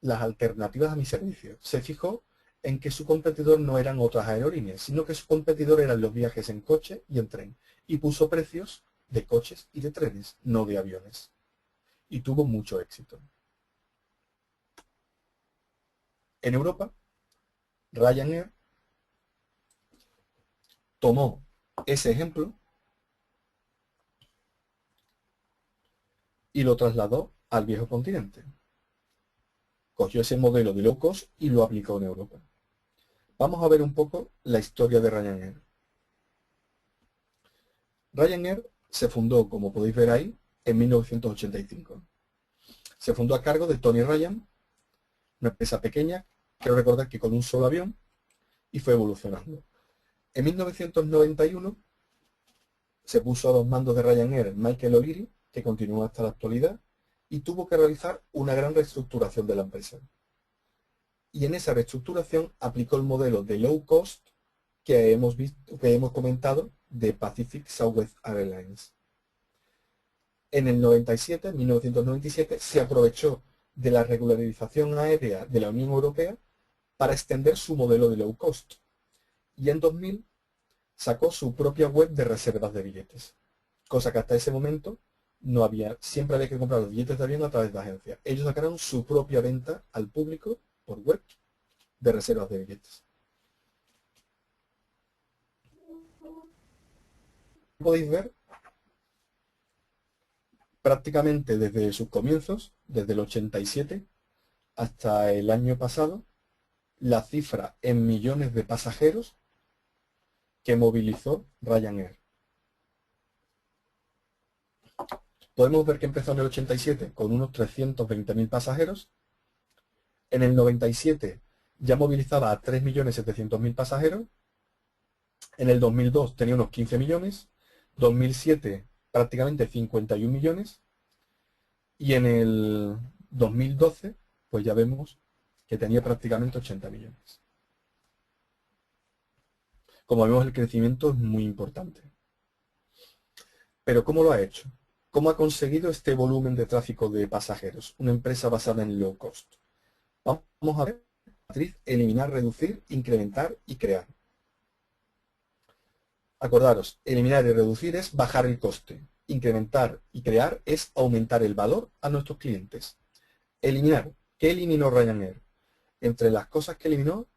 las alternativas a mi servicio. Se fijó en que su competidor no eran otras aerolíneas, sino que su competidor eran los viajes en coche y en tren, y puso precios de coches y de trenes, no de aviones. Y tuvo mucho éxito. En Europa, Ryanair tomó ese ejemplo y lo trasladó al viejo continente. Cogió ese modelo de low cost y lo aplicó en Europa. Vamos a ver un poco la historia de Ryanair. Ryanair se fundó, como podéis ver ahí, en 1985. Se fundó a cargo de Tony Ryan, una empresa pequeña, quiero recordar que con un solo avión, y fue evolucionando. En 1991 se puso a los mandos de Ryanair Michael O'Leary, que continúa hasta la actualidad, y tuvo que realizar una gran reestructuración de la empresa. Y en esa reestructuración aplicó el modelo de low cost que hemos comentado de Pacific Southwest Airlines. En el 1997, se aprovechó de la regularización aérea de la Unión Europea para extender su modelo de low cost. Y en 2000 sacó su propia web de reservas de billetes, cosa que hasta ese momento no había, siempre había que comprar los billetes de avión a través de agencias. Ellos sacaron su propia venta al público por web de reservas de billetes. Podéis ver, prácticamente desde sus comienzos, desde el 87 hasta el año pasado, la cifra en millones de pasajeros que movilizó Ryanair. Podemos ver que empezó en el 87 con unos 320.000 pasajeros. En el 97 ya movilizaba a 3.700.000 pasajeros. En el 2002 tenía unos 15 millones. 2007 prácticamente 51 millones. Y en el 2012 pues ya vemos que tenía prácticamente 80 millones. Como vemos, el crecimiento es muy importante. Pero ¿cómo lo ha hecho? ¿Cómo ha conseguido este volumen de tráfico de pasajeros? Una empresa basada en low cost. Vamos a ver, matriz, eliminar, reducir, incrementar y crear. Acordaros, eliminar y reducir es bajar el coste. incrementar y crear es aumentar el valor a nuestros clientes. Eliminar. ¿Qué eliminó Ryanair? Entre las cosas que eliminó,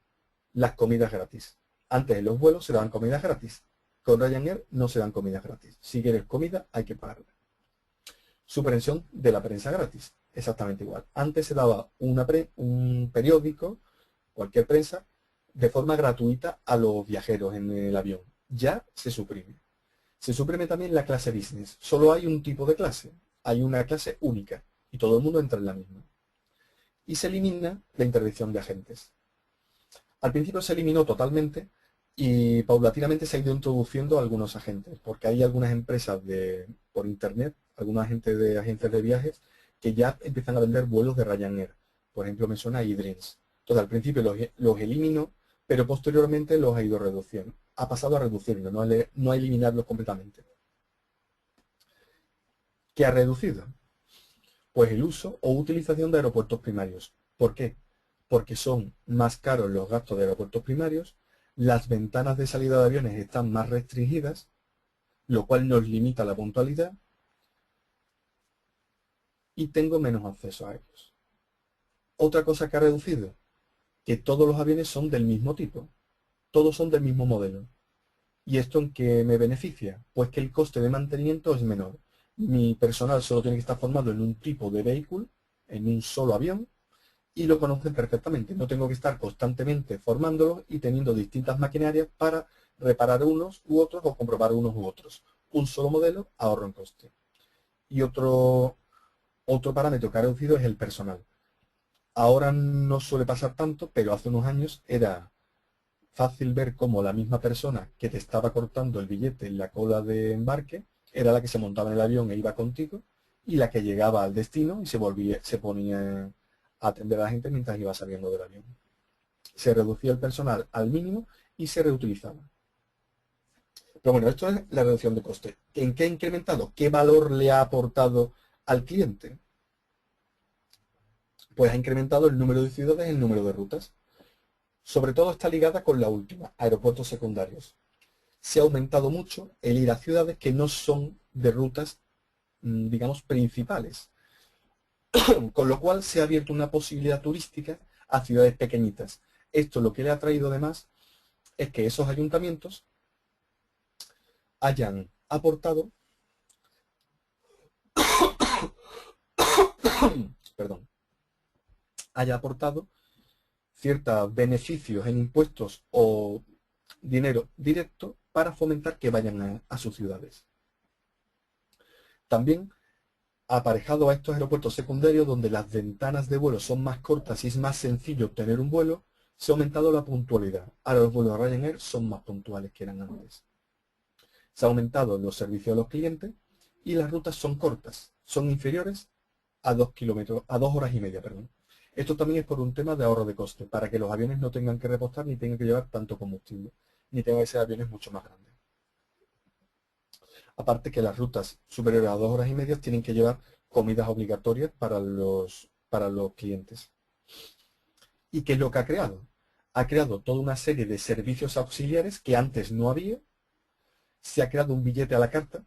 las comidas gratis. Antes en los vuelos se daban comidas gratis. Con Ryanair no se dan comidas gratis. Si quieres comida, hay que pagarla. Supresión de la prensa gratis. Exactamente igual. Antes se daba un periódico, cualquier prensa, de forma gratuita a los viajeros en el avión. Ya se suprime. Se suprime también la clase business. Solo hay un tipo de clase. Hay una clase única. Y todo el mundo entra en la misma. Y se elimina la interdicción de agentes. Al principio se eliminó totalmente y paulatinamente se ha ido introduciendo algunos agentes, porque hay algunas empresas por internet, algunos agentes de agencias de viajes, que ya empiezan a vender vuelos de Ryanair. Por ejemplo, me suena a eDreams. Entonces, al principio los eliminó, pero posteriormente los ha ido reduciendo. Ha pasado a reducirlos, no a eliminarlos completamente. ¿Qué ha reducido? Pues el uso o utilización de aeropuertos primarios. ¿Por qué? Porque son más caros los gastos de aeropuertos primarios, las ventanas de salida de aviones están más restringidas, lo cual nos limita la puntualidad y tengo menos acceso a ellos. Otra cosa que ha reducido, que todos los aviones son del mismo tipo, todos son del mismo modelo. ¿Y esto en qué me beneficia? Pues que el coste de mantenimiento es menor. Mi personal solo tiene que estar formado en un tipo de vehículo, en un solo avión, y lo conocen perfectamente. No tengo que estar constantemente formándolos y teniendo distintas maquinarias para reparar unos u otros o comprobar unos u otros. Un solo modelo, ahorro en coste. Y otro parámetro que ha reducido es el personal. Ahora no suele pasar tanto, pero hace unos años era fácil ver cómo la misma persona que te estaba cortando el billete en la cola de embarque era la que se montaba en el avión e iba contigo y la que llegaba al destino y se ponía a atender a la gente mientras iba saliendo del avión. Se reducía el personal al mínimo y se reutilizaba. Pero bueno, esto es la reducción de coste. ¿En qué ha incrementado? ¿Qué valor le ha aportado al cliente? Pues ha incrementado el número de ciudades y el número de rutas. Sobre todo está ligada con la última, aeropuertos secundarios. Se ha aumentado mucho el ir a ciudades que no son de rutas, digamos, principales. Con lo cual se ha abierto una posibilidad turística a ciudades pequeñitas. Esto lo que le ha traído además es que esos ayuntamientos hayan aportado ciertos beneficios en impuestos o dinero directo para fomentar que vayan a sus ciudades. También aparejado a estos aeropuertos secundarios donde las ventanas de vuelo son más cortas y es más sencillo obtener un vuelo, se ha aumentado la puntualidad. Ahora los vuelos de Ryanair son más puntuales que eran antes. Se ha aumentado los servicios a los clientes y las rutas son cortas, son inferiores a 2 horas y media, perdón. Esto también es por un tema de ahorro de coste, para que los aviones no tengan que repostar ni tengan que llevar tanto combustible, ni tengan que ser aviones mucho más grandes. Aparte que las rutas superiores a 2 horas y media tienen que llevar comidas obligatorias para los clientes. ¿Y qué es lo que ha creado? Ha creado toda una serie de servicios auxiliares que antes no había. Se ha creado un billete a la carta.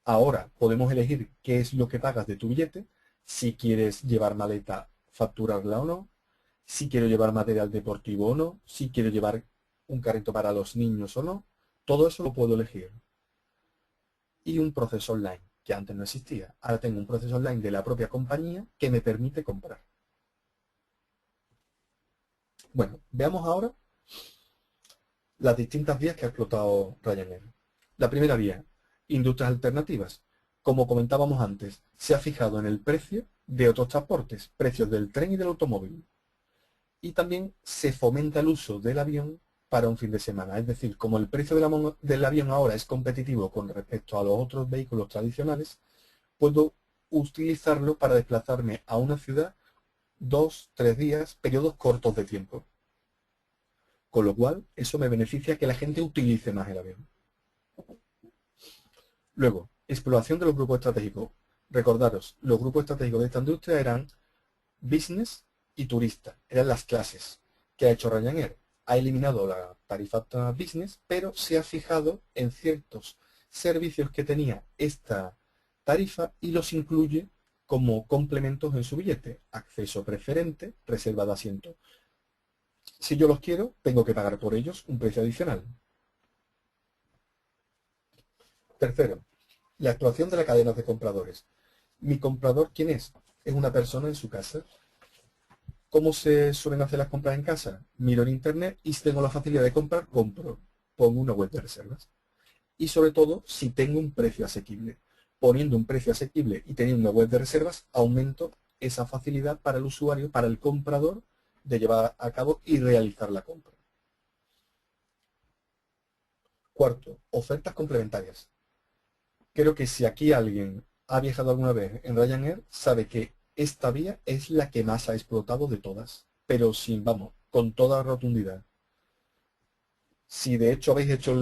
Ahora podemos elegir qué es lo que pagas de tu billete, si quieres llevar maleta, facturarla o no, si quiero llevar material deportivo o no, si quiero llevar un carrito para los niños o no. Todo eso lo puedo elegir. Y un proceso online, que antes no existía. Ahora tengo un proceso online de la propia compañía que me permite comprar. Bueno, veamos ahora las distintas vías que ha explotado Ryanair. La primera vía, industrias alternativas. Como comentábamos antes, se ha fijado en el precio de otros transportes, precios del tren y del automóvil. Y también se fomenta el uso del avión para un fin de semana. Es decir, como el precio del avión ahora es competitivo con respecto a los otros vehículos tradicionales, puedo utilizarlo para desplazarme a una ciudad 2, 3 días, periodos cortos de tiempo. Con lo cual, eso me beneficia que la gente utilice más el avión. Luego, exploración de los grupos estratégicos. Recordaros, los grupos estratégicos de esta industria eran business y turista, eran las clases. ¿Qué ha hecho Ryanair? Ha eliminado la tarifa business, pero se ha fijado en ciertos servicios que tenía esta tarifa y los incluye como complementos en su billete. Acceso preferente, reserva de asiento. Si yo los quiero, tengo que pagar por ellos un precio adicional. Tercero, la actuación de la cadena de compradores. ¿Mi comprador quién es? Es una persona en su casa. ¿Cómo se suelen hacer las compras en casa? Miro en internet y si tengo la facilidad de comprar, compro. Pongo una web de reservas. Y sobre todo, si tengo un precio asequible. Poniendo un precio asequible y teniendo una web de reservas, aumento esa facilidad para el usuario, para el comprador, de llevar a cabo y realizar la compra. Cuarto, ofertas complementarias. Creo que si aquí alguien ha viajado alguna vez en Ryanair, sabe que esta vía es la que más ha explotado de todas, pero sin, vamos, con toda rotundidad. Si de hecho habéis hecho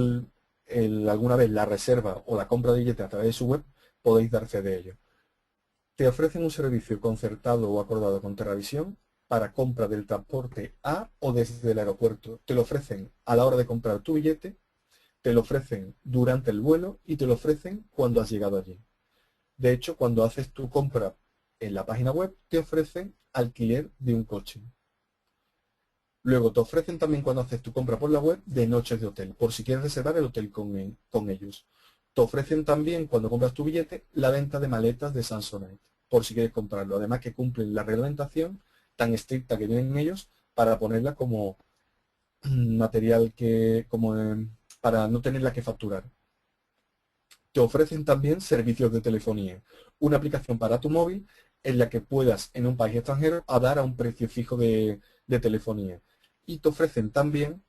alguna vez la reserva o la compra de billete a través de su web, podéis dar fe de ello. Te ofrecen un servicio concertado o acordado con Terravisión para compra del transporte a o desde el aeropuerto. Te lo ofrecen a la hora de comprar tu billete, te lo ofrecen durante el vuelo y te lo ofrecen cuando has llegado allí. De hecho, cuando haces tu compra en la página web, te ofrecen alquiler de un coche. Luego te ofrecen también cuando haces tu compra por la web de noches de hotel, por si quieres reservar el hotel con ellos. Te ofrecen también cuando compras tu billete la venta de maletas de Samsonite, por si quieres comprarlo. Además que cumplen la reglamentación tan estricta que tienen ellos para ponerla como material para no tenerla que facturar. Te ofrecen también servicios de telefonía, una aplicación para tu móvil en la que puedas en un país extranjero hablar a un precio fijo de telefonía. Y te ofrecen también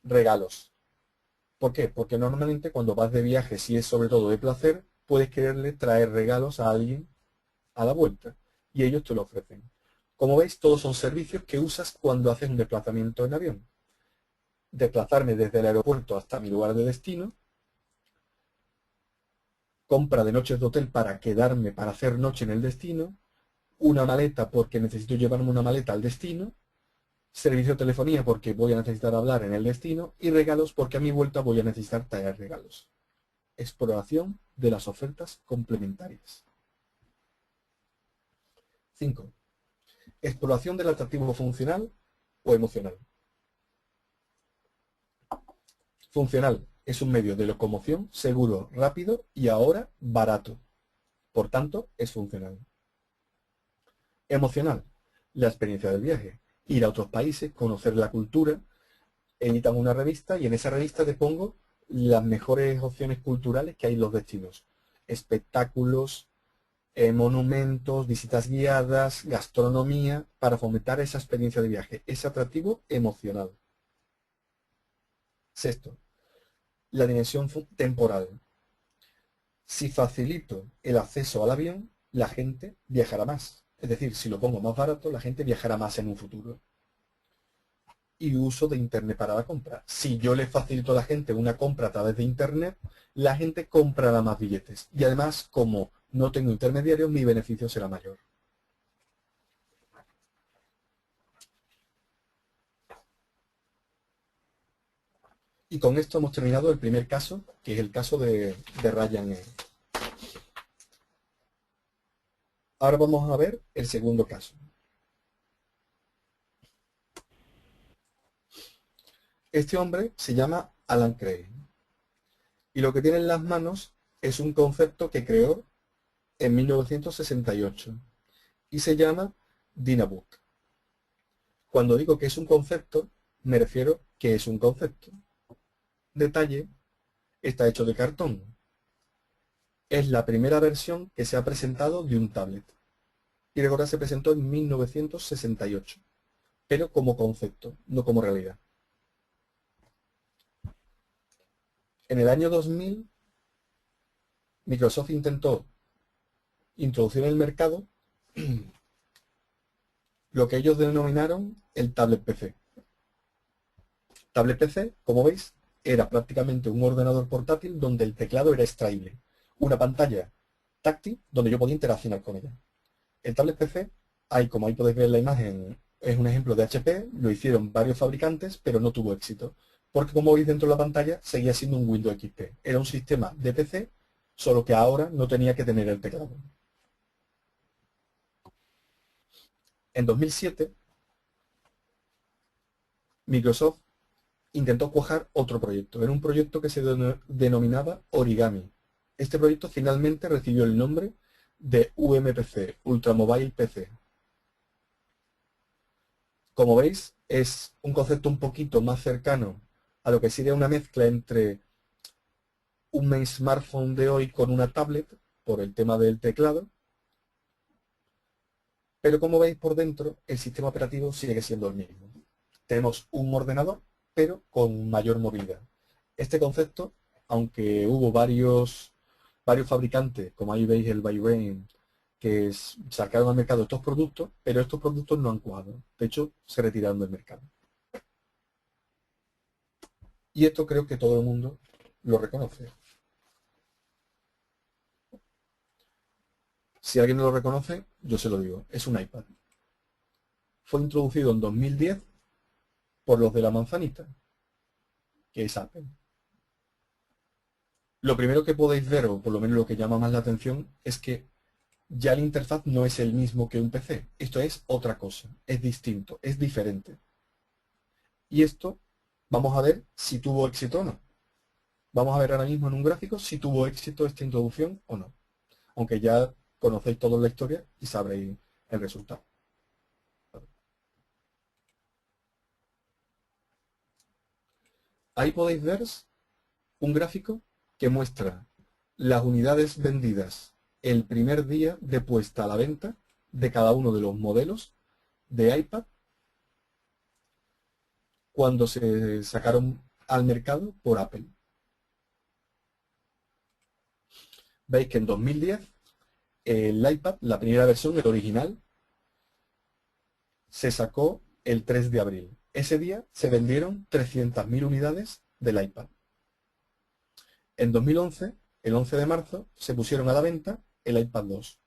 regalos. ¿Por qué? Porque normalmente cuando vas de viaje, si es sobre todo de placer, puedes quererle traer regalos a alguien a la vuelta. Y ellos te lo ofrecen. Como veis, todos son servicios que usas cuando haces un desplazamiento en avión. Desplazarme desde el aeropuerto hasta mi lugar de destino, compra de noches de hotel para quedarme, para hacer noche en el destino, una maleta porque necesito llevarme una maleta al destino, servicio de telefonía porque voy a necesitar hablar en el destino y regalos porque a mi vuelta voy a necesitar traer regalos. Exploración de las ofertas complementarias. 5. Exploración del atractivo funcional o emocional. Funcional es un medio de locomoción seguro, rápido y ahora barato. Por tanto, es funcional. Emocional, la experiencia del viaje. Ir a otros países, conocer la cultura. Editan una revista y en esa revista te pongo las mejores opciones culturales que hay en los destinos. Espectáculos, monumentos, visitas guiadas, gastronomía, para fomentar esa experiencia de viaje, ese atractivo emocional. Sexto, la dimensión temporal. Si facilito el acceso al avión, la gente viajará más. Es decir, si lo pongo más barato, la gente viajará más en un futuro. Y uso de Internet para la compra. Si yo le facilito a la gente una compra a través de Internet, la gente comprará más billetes. Y además, como no tengo intermediarios, mi beneficio será mayor. Y con esto hemos terminado el primer caso, que es el caso de Ryanair. Ahora vamos a ver el segundo caso. Este hombre se llama Alan Craig. Y lo que tiene en las manos es un concepto que creó en 1968. Y se llama Dynabook. Cuando digo que es un concepto, me refiero que es un concepto. Detalle, está hecho de cartón. Es la primera versión que se ha presentado de un tablet. Y recordad, se presentó en 1968, pero como concepto, no como realidad. En el año 2000, Microsoft intentó introducir en el mercado lo que ellos denominaron el tablet PC. Tablet PC, como veis, era prácticamente un ordenador portátil donde el teclado era extraíble. Una pantalla táctil donde yo podía interaccionar con ella. El tablet PC, como ahí podéis ver en la imagen, es un ejemplo de HP, lo hicieron varios fabricantes, pero no tuvo éxito. Porque como veis dentro de la pantalla, seguía siendo un Windows XP. Era un sistema de PC solo que ahora no tenía que tener el teclado. En 2007, Microsoft intentó cuajar otro proyecto. Era un proyecto que se denominaba Origami. Este proyecto finalmente recibió el nombre de UMPC, Ultramobile PC. Como veis, es un concepto un poquito más cercano a lo que sería una mezcla entre un smartphone de hoy con una tablet, por el tema del teclado. Pero como veis por dentro, el sistema operativo sigue siendo el mismo. Tenemos un ordenador, pero con mayor movilidad. Este concepto, aunque hubo varios fabricantes, como ahí veis el Byrain, que sacaron al mercado estos productos, pero estos productos no han cuajado. De hecho, se retiraron del mercado. Y esto creo que todo el mundo lo reconoce. Si alguien no lo reconoce, yo se lo digo, es un iPad. Fue introducido en 2010 por los de la manzanita, que es Apple. Lo primero que podéis ver, o por lo menos lo que llama más la atención, es que ya la interfaz no es el mismo que un PC. Esto es otra cosa, es distinto, es diferente. Y esto vamos a ver si tuvo éxito o no. Vamos a ver ahora mismo en un gráfico si tuvo éxito esta introducción o no. Aunque ya conocéis toda la historia y sabréis el resultado. Ahí podéis ver un gráfico que muestra las unidades vendidas el primer día de puesta a la venta de cada uno de los modelos de iPad cuando se sacaron al mercado por Apple. Veis que en 2010 el iPad, la primera versión, el original, se sacó el 3 de abril. Ese día se vendieron 300.000 unidades del iPad. En 2011, el 11 de marzo, se pusieron a la venta el iPad 2.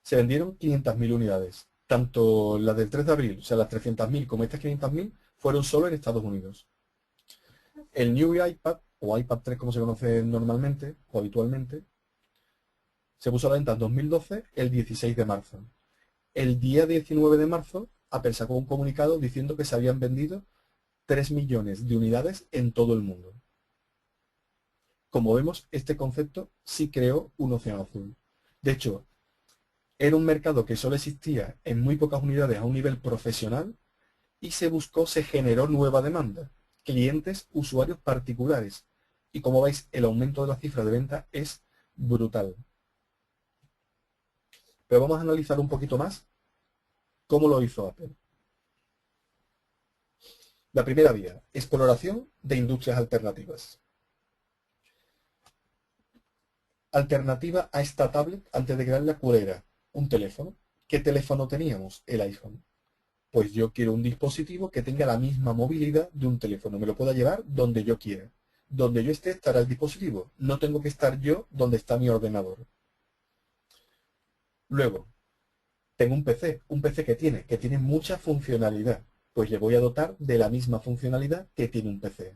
Se vendieron 500.000 unidades. Tanto las del 3 de abril, o sea, las 300.000 como estas 500.000, fueron solo en Estados Unidos. El New iPad, o iPad 3 como se conoce normalmente, o habitualmente, se puso a la venta en 2012, el 16 de marzo. El día 19 de marzo, Apple sacó un comunicado diciendo que se habían vendido 3 millones de unidades en todo el mundo. Como vemos, este concepto sí creó un océano azul. De hecho, era un mercado que solo existía en muy pocas unidades a un nivel profesional y se generó nueva demanda, clientes, usuarios particulares. Y como veis, el aumento de la cifra de venta es brutal. Pero vamos a analizar un poquito más cómo lo hizo Apple. La primera vía, exploración de industrias alternativas. Alternativa a esta tablet, antes de crearla, ¿cuál era? Un teléfono. ¿Qué teléfono teníamos? El iPhone. Pues yo quiero un dispositivo que tenga la misma movilidad de un teléfono. Me lo pueda llevar donde yo quiera. Donde yo esté estará el dispositivo. No tengo que estar yo donde está mi ordenador. Luego, tengo un PC que tiene mucha funcionalidad. Pues le voy a dotar de la misma funcionalidad que tiene un PC.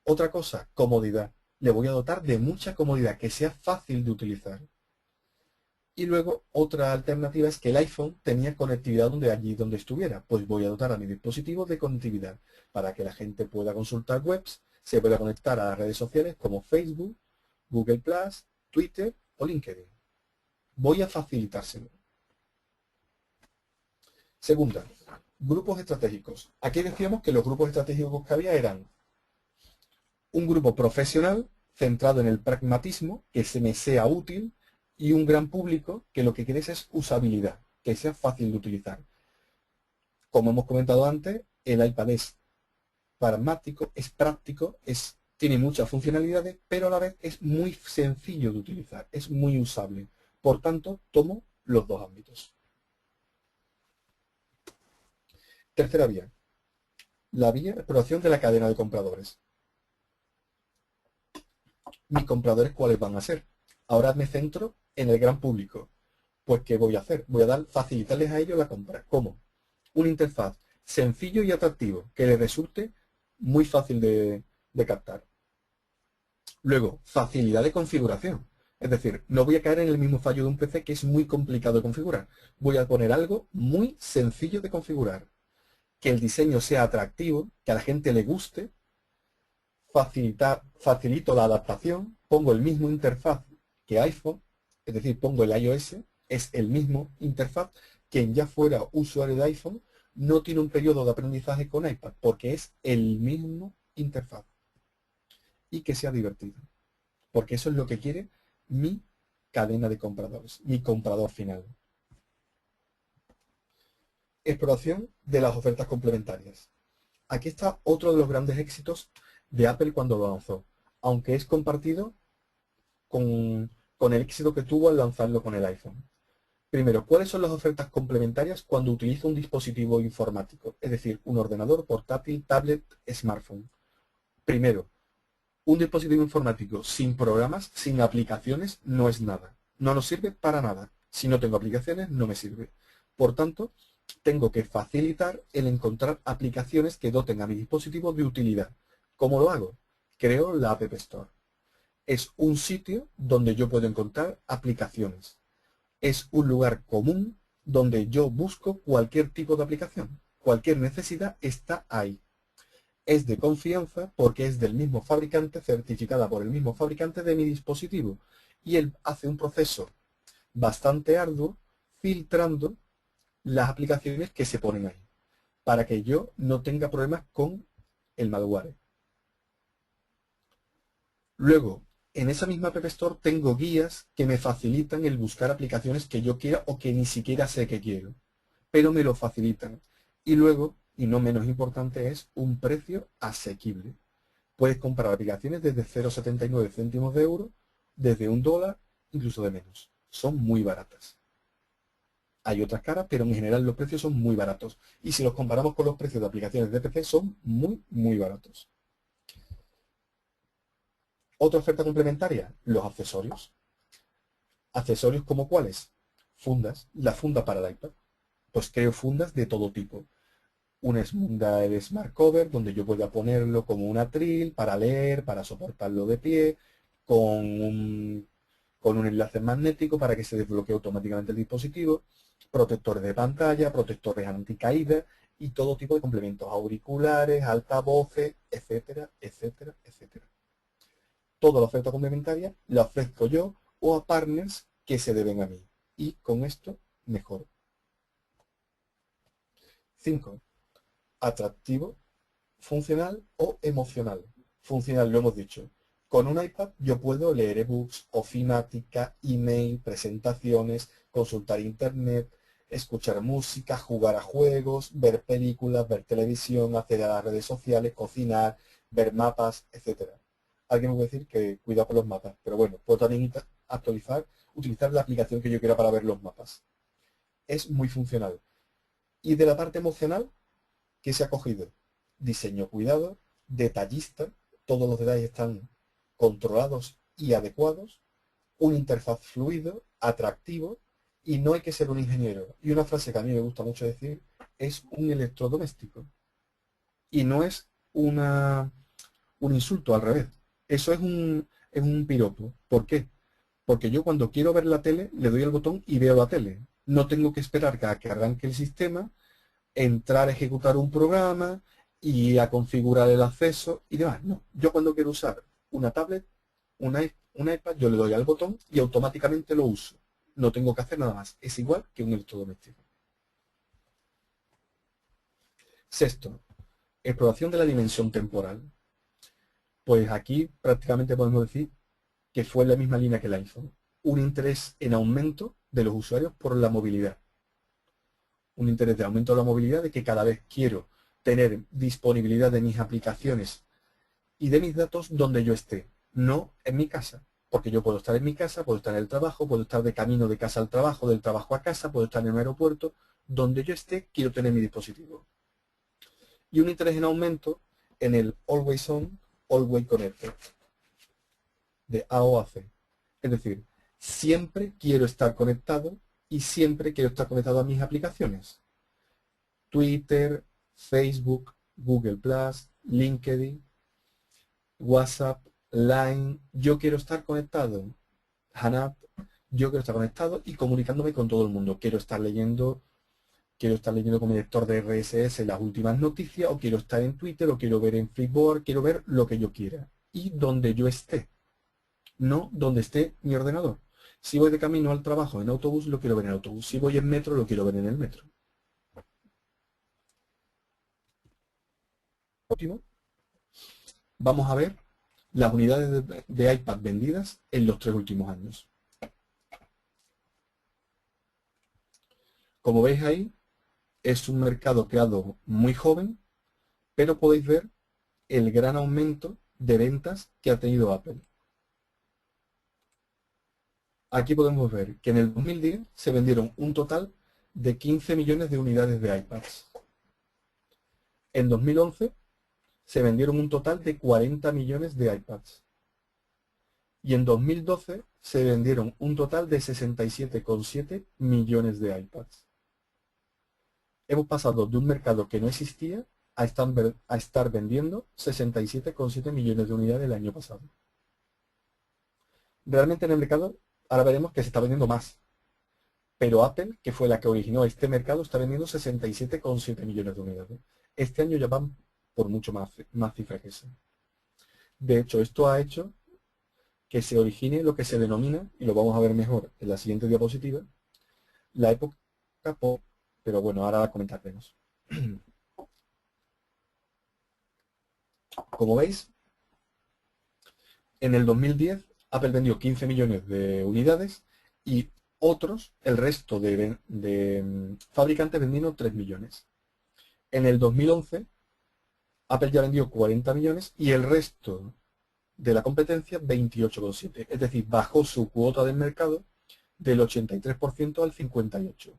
Otra cosa, comodidad. Le voy a dotar de mucha comodidad, que sea fácil de utilizar. Y luego otra alternativa es que el iPhone tenía conectividad allí donde estuviera. Pues voy a dotar a mi dispositivo de conectividad para que la gente pueda consultar webs, se pueda conectar a las redes sociales como Facebook, Google+, Twitter o LinkedIn. Voy a facilitárselo. Segunda, grupos estratégicos. Aquí decíamos que los grupos estratégicos que había eran un grupo profesional centrado en el pragmatismo, que se me sea útil, y un gran público que lo que quiere es usabilidad, que sea fácil de utilizar. Como hemos comentado antes, el iPad es pragmático, es práctico, tiene muchas funcionalidades, pero a la vez es muy sencillo de utilizar, es muy usable. Por tanto, tomo los dos ámbitos. Tercera vía, la vía de exploración de la cadena de compradores. ¿Mis compradores cuáles van a ser? Ahora me centro en el gran público. Pues, ¿qué voy a hacer? Voy a facilitarles a ellos la compra. ¿Cómo? Una interfaz sencillo y atractivo, que les resulte muy fácil de captar. Luego, facilidad de configuración. Es decir, no voy a caer en el mismo fallo de un PC que es muy complicado de configurar. Voy a poner algo muy sencillo de configurar. Que el diseño sea atractivo, que a la gente le guste. Facilito la adaptación. Pongo el mismo interfaz que iPhone. Es decir, pongo el iOS. Es el mismo interfaz. Quien ya fuera usuario de iPhone no tiene un periodo de aprendizaje con iPad porque es el mismo interfaz. Y que sea divertido. Porque eso es lo que quiere mi cadena de compradores, mi comprador final. Exploración de las ofertas complementarias. Aquí está otro de los grandes éxitos de Apple cuando lo lanzó, aunque es compartido con el éxito que tuvo al lanzarlo con el iPhone. Primero, ¿cuáles son las ofertas complementarias cuando utilizo un dispositivo informático? Es decir, un ordenador, portátil, tablet, smartphone. Primero, un dispositivo informático sin programas, sin aplicaciones, no es nada. No nos sirve para nada. Si no tengo aplicaciones, no me sirve. Por tanto, tengo que facilitar el encontrar aplicaciones que doten a mi dispositivo de utilidad. ¿Cómo lo hago? Creo la App Store. Es un sitio donde yo puedo encontrar aplicaciones. Es un lugar común donde yo busco cualquier tipo de aplicación. Cualquier necesidad está ahí. Es de confianza porque es del mismo fabricante, certificada por el mismo fabricante de mi dispositivo. Y él hace un proceso bastante arduo filtrando las aplicaciones que se ponen ahí, para que yo no tenga problemas con el malware. Luego, en esa misma App Store tengo guías que me facilitan el buscar aplicaciones que yo quiera o que ni siquiera sé que quiero, pero me lo facilitan. Y luego, y no menos importante, es un precio asequible. Puedes comprar aplicaciones desde 0,79 céntimos de euro, desde $1, incluso de menos. Son muy baratas. Hay otras caras, pero en general los precios son muy baratos. Y si los comparamos con los precios de aplicaciones de PC, son muy, muy baratos. Otra oferta complementaria, los accesorios. ¿Accesorios como cuáles? Fundas. La funda para el iPad. Pues creo fundas de todo tipo. Una funda de Smart Cover, donde yo pueda ponerlo como un atril para leer, para soportarlo de pie, con un enlace magnético para que se desbloquee automáticamente el dispositivo, protectores de pantalla, protectores anticaída y todo tipo de complementos, auriculares, altavoces, etcétera, etcétera, etcétera. Toda la oferta complementaria la ofrezco yo o a partners que se deben a mí. Y con esto mejoro. 5. Atractivo, funcional o emocional. Funcional, lo hemos dicho. Con un iPad yo puedo leer ebooks, ofimática, email, presentaciones, consultar internet, escuchar música, jugar a juegos, ver películas, ver televisión, acceder a las redes sociales, cocinar, ver mapas, etc. Alguien me puede decir que cuidado con los mapas, pero bueno, puedo también utilizar la aplicación que yo quiera para ver los mapas. Es muy funcional. Y de la parte emocional, ¿qué se ha cogido? Diseño cuidado, detallista, todos los detalles están controlados y adecuados, una interfaz fluido, atractivo, y no hay que ser un ingeniero. Y una frase que a mí me gusta mucho decir es un electrodoméstico. Y no es un insulto, al revés. Eso es un piropo. ¿Por qué? Porque yo cuando quiero ver la tele, le doy al botón y veo la tele. No tengo que esperar a que arranque el sistema, entrar a ejecutar un programa y a configurar el acceso y demás. No, yo cuando quiero usar una tablet, un iPad, yo le doy al botón y automáticamente lo uso. No tengo que hacer nada más. Es igual que un electrodoméstico. 6. Exploración de la dimensión temporal. Pues aquí prácticamente podemos decir que fue en la misma línea que el iPhone. Un interés en aumento de los usuarios por la movilidad. Un interés de aumento de la movilidad, de que cada vez quiero tener disponibilidad de mis aplicaciones y de mis datos donde yo esté, no en mi casa. Porque yo puedo estar en mi casa, puedo estar en el trabajo, puedo estar de camino de casa al trabajo, del trabajo a casa, puedo estar en un aeropuerto, donde yo esté, quiero tener mi dispositivo. Y un interés en aumento en el Always On, Always Connected, de A o a C. Es decir, siempre quiero estar conectado y siempre quiero estar conectado a mis aplicaciones. Twitter, Facebook, Google+, LinkedIn, WhatsApp, Line, yo quiero estar conectado. Hanap, yo quiero estar conectado y comunicándome con todo el mundo. Quiero estar leyendo con mi lector de RSS las últimas noticias, o quiero estar en Twitter, o quiero ver en Flipboard, quiero ver lo que yo quiera. Y donde yo esté, no donde esté mi ordenador. Si voy de camino al trabajo en autobús, lo quiero ver en el autobús. Si voy en metro, lo quiero ver en el metro. Último, vamos a ver las unidades de iPad vendidas en los 3 últimos años. Como veis ahí, es un mercado creado muy joven, pero podéis ver el gran aumento de ventas que ha tenido Apple. Aquí podemos ver que en el 2010 se vendieron un total de 15 millones de unidades de iPads. En 2011 se vendieron un total de 40 millones de iPads. Y en 2012 se vendieron un total de 67,7 millones de iPads. Hemos pasado de un mercado que no existía a estar vendiendo 67,7 millones de unidades el año pasado. Realmente en el mercado, ahora veremos que se está vendiendo más. Pero Apple, que fue la que originó este mercado, está vendiendo 67,7 millones de unidades. Este año ya van por mucho más cifras que esa. De hecho, esto ha hecho que se origine lo que se denomina, y lo vamos a ver mejor en la siguiente diapositiva, la época pop, pero bueno, ahora la comentaremos. Como veis, en el 2010 Apple vendió 15 millones de unidades y otros, el resto de fabricantes vendieron 3 millones. En el 2011 Apple ya vendió 40 millones y el resto de la competencia 28,7. Es decir, bajó su cuota del mercado del 83% al 58%.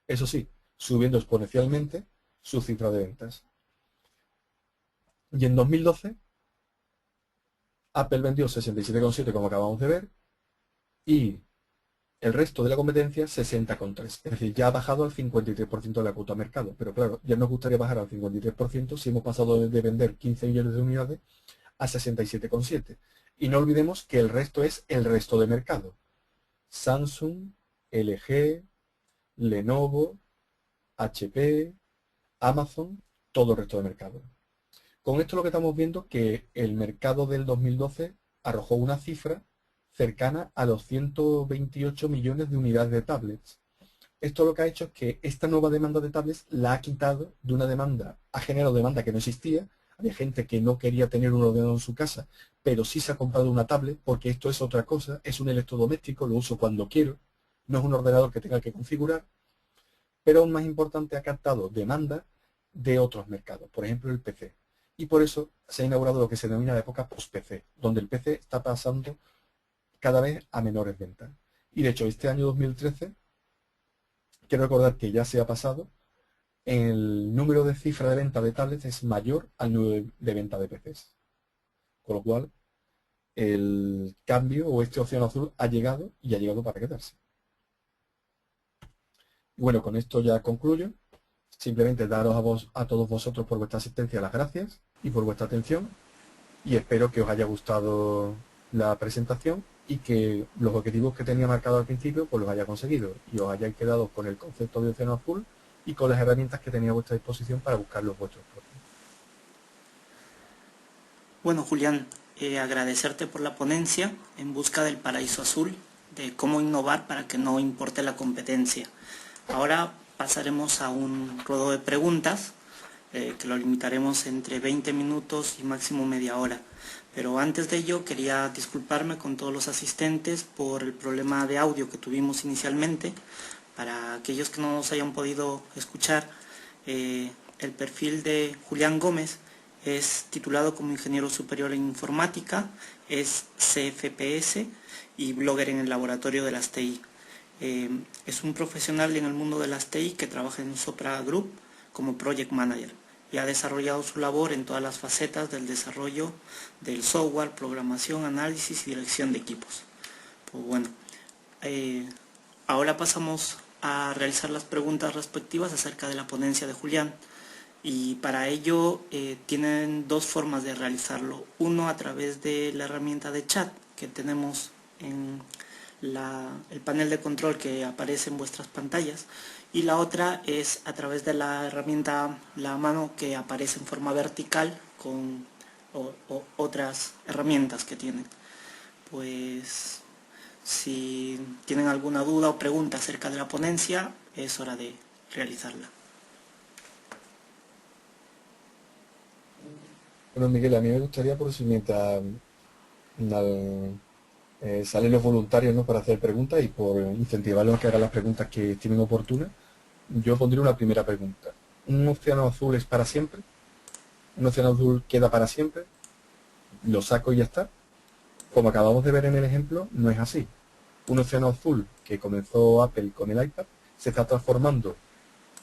Eso sí, subiendo exponencialmente su cifra de ventas. Y en 2012 Apple vendió 67,7 como acabamos de ver y el resto de la competencia 60,3. Es decir, ya ha bajado al 53% de la cuota de mercado. Pero claro, ya nos gustaría bajar al 53% si hemos pasado de vender 15 millones de unidades a 67,7. Y no olvidemos que el resto es el resto de mercado. Samsung, LG, Lenovo, HP, Amazon, todo el resto de mercado. Con esto lo que estamos viendo que el mercado del 2012 arrojó una cifra cercana a los 128 millones de unidades de tablets. Esto lo que ha hecho es que esta nueva demanda de tablets la ha quitado de una demanda, ha generado demanda que no existía. Había gente que no quería tener un ordenador en su casa, pero sí se ha comprado una tablet porque esto es otra cosa, es un electrodoméstico, lo uso cuando quiero, no es un ordenador que tenga que configurar, pero aún más importante ha captado demanda de otros mercados, por ejemplo el PC. Y por eso se ha inaugurado lo que se denomina la época post-PC, donde el PC está pasando cada vez a menores ventas. Y de hecho este año 2013, quiero recordar que ya se ha pasado, el número de cifra de venta de tablets es mayor al número de venta de PCs. Con lo cual, el cambio o este océano azul ha llegado y ha llegado para quedarse. Bueno, con esto ya concluyo. Simplemente daros a todos vosotros por vuestra asistencia las gracias y por vuestra atención. Y espero que os haya gustado la presentación y que los objetivos que tenía marcado al principio pues los haya conseguido y os hayáis quedado con el concepto de océano azul y con las herramientas que tenía a vuestra disposición para buscar los vuestros propios. Bueno, Julián, agradecerte por la ponencia en busca del paraíso azul, de cómo innovar para que no importe la competencia. Ahora pasaremos a un ruedo de preguntas, que lo limitaremos entre 20 minutos y máximo media hora. Pero antes de ello quería disculparme con todos los asistentes por el problema de audio que tuvimos inicialmente. Para aquellos que no nos hayan podido escuchar, el perfil de Julián Gómez es titulado como Ingeniero Superior en Informática, es CFPS y blogger en el laboratorio de las TI. Es un profesional en el mundo de las TI que trabaja en Sopra Group como Project Manager y ha desarrollado su labor en todas las facetas del desarrollo del software, programación, análisis y dirección de equipos. Pues bueno, ahora pasamos a realizar las preguntas respectivas acerca de la ponencia de Julián. Y para ello tienen dos formas de realizarlo. Uno a través de la herramienta de chat que tenemos en el panel de control que aparece en vuestras pantallas, y la otra es a través de la herramienta la mano que aparece en forma vertical con otras herramientas que tienen. Pues si tienen alguna duda o pregunta acerca de la ponencia, es hora de realizarla. Bueno, Miguel, a mí me gustaría, por si mientras salen los voluntarios, ¿no?, para hacer preguntas y por incentivarlos a que hagan las preguntas que estimen oportunas, yo pondría una primera pregunta. ¿Un océano azul es para siempre? ¿Un océano azul queda para siempre? ¿Lo saco y ya está? Como acabamos de ver en el ejemplo, no es así. Un océano azul que comenzó Apple con el iPad se está transformando,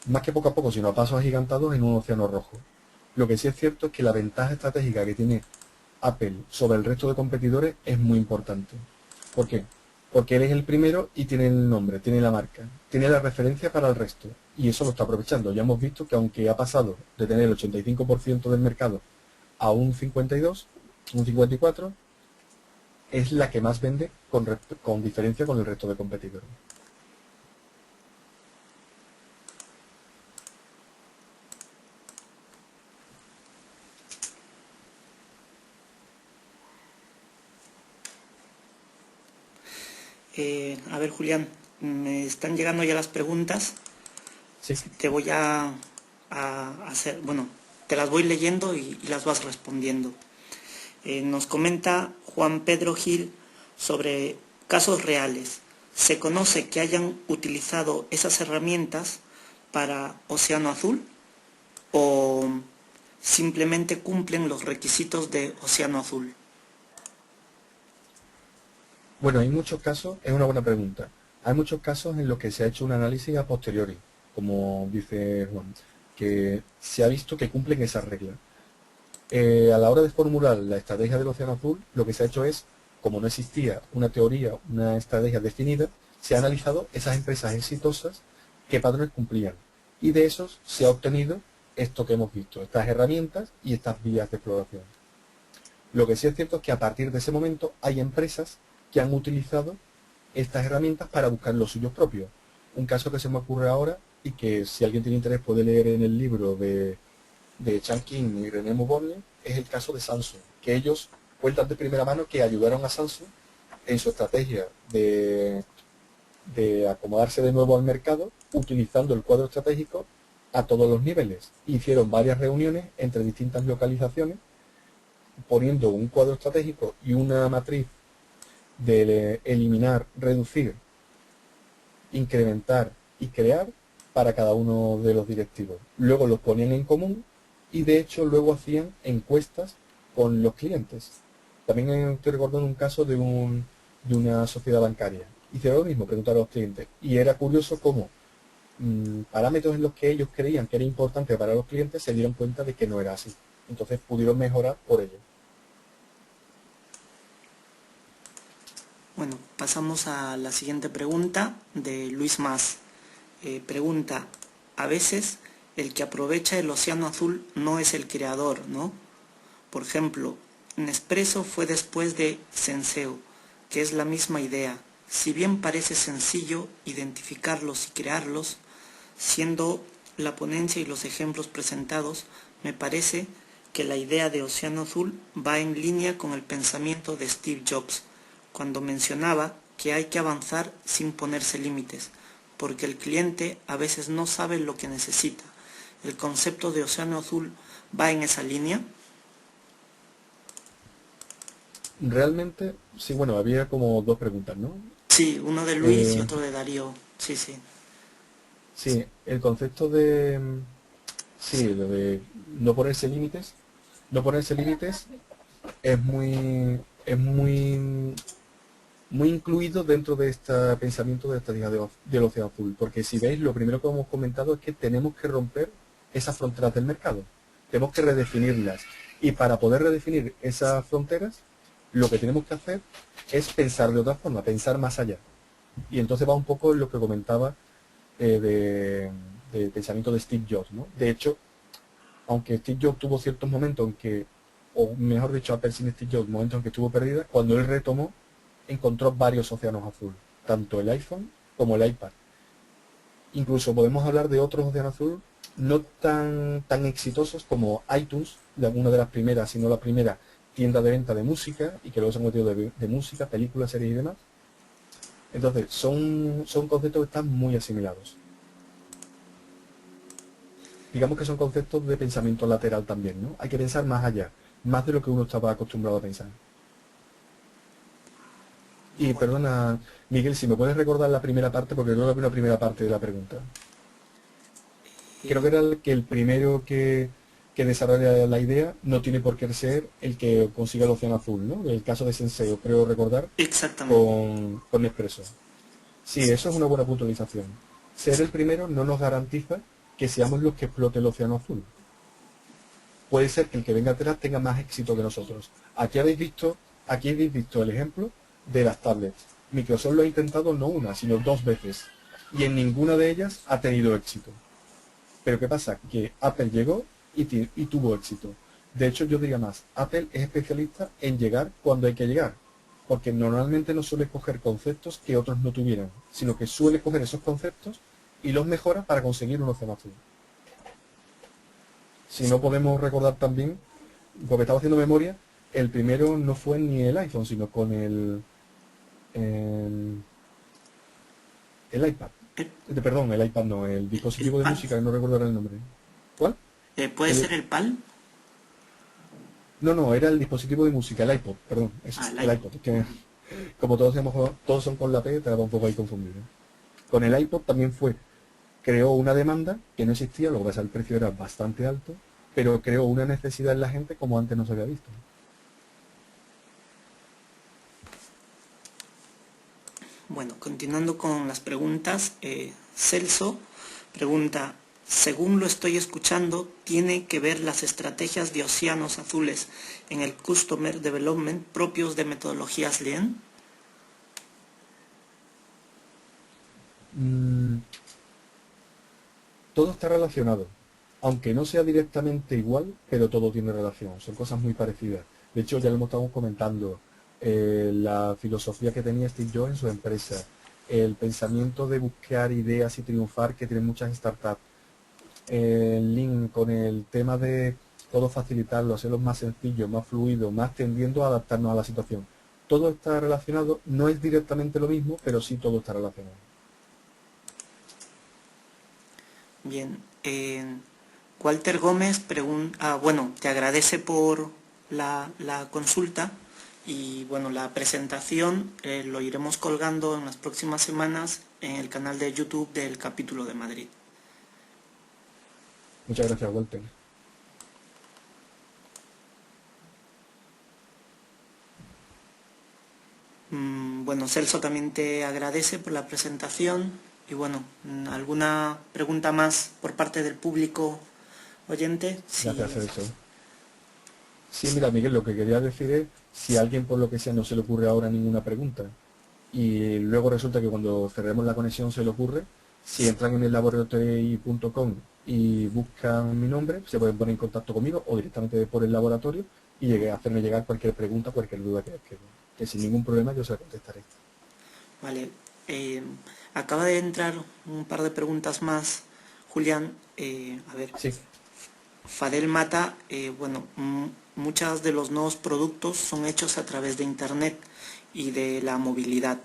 más que poco a poco, sino a pasos agigantados, en un océano rojo. Lo que sí es cierto es que la ventaja estratégica que tiene Apple sobre el resto de competidores es muy importante. ¿Por qué? Porque él es el primero y tiene el nombre, tiene la marca, tiene la referencia para el resto. Y eso lo está aprovechando. Ya hemos visto que aunque ha pasado de tener el 85% del mercado a un 52, un 54, es la que más vende con diferencia con el resto de competidores. A ver, Julián, me están llegando ya las preguntas. Sí. Te voy a hacer, bueno, te las voy leyendo y las vas respondiendo. Nos comenta Juan Pedro Gil sobre casos reales. ¿Se conoce que hayan utilizado esas herramientas para Océano Azul o simplemente cumplen los requisitos de Océano Azul? Bueno, hay muchos casos, es una buena pregunta. Hay muchos casos en los que se ha hecho un análisis a posteriori, como dice Juan, que se ha visto que cumplen esas reglas. A la hora de formular la estrategia del Océano Azul, lo que se ha hecho es, como no existía una teoría, una estrategia definida, se ha analizado esas empresas exitosas qué patrones cumplían. Y de esos se ha obtenido esto que hemos visto, estas herramientas y estas vías de exploración. Lo que sí es cierto es que a partir de ese momento hay empresas que han utilizado estas herramientas para buscar los suyos propios. Un caso que se me ocurre ahora y que si alguien tiene interés puede leer en el libro de Chan Kim y René Moubourne, es el caso de Samsung, que ellos cuentan de primera mano que ayudaron a Samsung en su estrategia de acomodarse de nuevo al mercado, utilizando el cuadro estratégico a todos los niveles. Hicieron varias reuniones entre distintas localizaciones, poniendo un cuadro estratégico y una matriz de eliminar, reducir, incrementar y crear para cada uno de los directivos. Luego los ponían en común y de hecho luego hacían encuestas con los clientes. También estoy recordando un caso de una sociedad bancaria. Hicieron lo mismo, preguntaron a los clientes. Y era curioso cómo parámetros en los que ellos creían que era importante para los clientes se dieron cuenta de que no era así. Entonces pudieron mejorar por ello. Bueno, pasamos a la siguiente pregunta de Luis Mas. Pregunta, a veces el que aprovecha el Océano Azul no es el creador, ¿no? Por ejemplo, Nespresso fue después de Senseo, que es la misma idea. Si bien parece sencillo identificarlos y crearlos, siendo la ponencia y los ejemplos presentados, me parece que la idea de Océano Azul va en línea con el pensamiento de Steve Jobs, cuando mencionaba que hay que avanzar sin ponerse límites, porque el cliente a veces no sabe lo que necesita. ¿El concepto de Océano Azul va en esa línea? Realmente, sí, bueno, había como dos preguntas, ¿no? Sí, uno de Luis y otro de Darío. Sí, sí. Sí, el concepto de... Sí, lo de no ponerse límites. No ponerse límites es muy incluido dentro de este pensamiento de la estrategia del Océano Azul, porque si veis, lo primero que hemos comentado es que tenemos que romper esas fronteras del mercado, tenemos que redefinirlas, y para poder redefinir esas fronteras, lo que tenemos que hacer es pensar de otra forma, pensar más allá, y entonces va un poco en lo que comentaba del pensamiento de Steve Jobs, ¿no? De hecho, aunque Steve Jobs tuvo ciertos momentos en que, o mejor dicho, Apple sin Steve Jobs, momentos en que estuvo perdida, cuando él retomó, encontró varios océanos azules, tanto el iPhone como el iPad. Incluso podemos hablar de otros océanos azules no tan exitosos como iTunes, una de las primeras, si no la primera, tienda de venta de música, y que luego se han metido de música, películas, series y demás. Entonces, son conceptos que están muy asimilados. Digamos que son conceptos de pensamiento lateral también, ¿no? Hay que pensar más allá, más de lo que uno estaba acostumbrado a pensar. Y perdona, Miguel, si me puedes recordar la primera parte, porque no la vi la primera parte de la pregunta. Creo que era el primero que desarrolla la idea no tiene por qué ser el que consiga el océano azul, ¿no? El caso de Senseo, creo recordar, Exactamente. con Nespresso. Sí, eso es una buena puntualización. Ser el primero no nos garantiza que seamos los que explote el océano azul. Puede ser que el que venga atrás tenga más éxito que nosotros. Aquí habéis visto el ejemplo de las tablets. Microsoft lo ha intentado no una, sino 2 veces. Y en ninguna de ellas ha tenido éxito. Pero ¿qué pasa? Que Apple llegó y tuvo éxito. De hecho, yo diría más, Apple es especialista en llegar cuando hay que llegar. Porque normalmente no suele coger conceptos que otros no tuvieran, sino que suele coger esos conceptos y los mejora para conseguir un océano azul. Si no podemos recordar también, porque estaba haciendo memoria, el primero no fue ni el iPhone, sino con el, el iPad. Perdón, el iPad no, el dispositivo de música, que no recuerdo ahora el nombre. ¿Cuál? ¿Puede ser el PAL? No, era el dispositivo de música, el iPod, perdón, el iPod. Que, como todos son con la P, te da un poco ahí confundido. Con el iPod también creó una demanda que no existía, lo que pasa, el precio era bastante alto, pero creó una necesidad en la gente como antes no se había visto. Bueno, continuando con las preguntas, Celso pregunta, según lo estoy escuchando, ¿tiene que ver las estrategias de océanos azules en el Customer Development propios de metodologías Lean? Todo está relacionado, aunque no sea directamente igual, pero todo tiene relación, son cosas muy parecidas. De hecho, ya lo estamos comentando, la filosofía que tenía Steve Jobs en su empresa, el pensamiento de buscar ideas y triunfar que tienen muchas startups, el link con el tema de todo facilitarlo, hacerlo más sencillo, más fluido, más tendiendo a adaptarnos a la situación. Todo está relacionado, no es directamente lo mismo, pero sí todo está relacionado. Bien, Walter Gómez pregunta, bueno, te agradece por la consulta y bueno, la presentación lo iremos colgando en las próximas semanas en el canal de YouTube del capítulo de Madrid. Muchas gracias, Walter. Bueno, Celso también te agradece por la presentación y bueno, ¿alguna pregunta más por parte del público oyente? Sí. Gracias, Celso. Sí, mira, Miguel, lo que quería decir es, si a alguien por lo que sea no se le ocurre ahora ninguna pregunta y luego resulta que cuando cerremos la conexión se le ocurre, si entran en el laboratorio.com y buscan mi nombre, se pueden poner en contacto conmigo o directamente por el laboratorio y hacerme llegar cualquier pregunta, cualquier duda que sin ningún problema yo se la contestaré. Vale, acaba de entrar un par de preguntas más, Julián. A ver, sí. Fadel Mata, bueno, muchos de los nuevos productos son hechos a través de Internet y de la movilidad.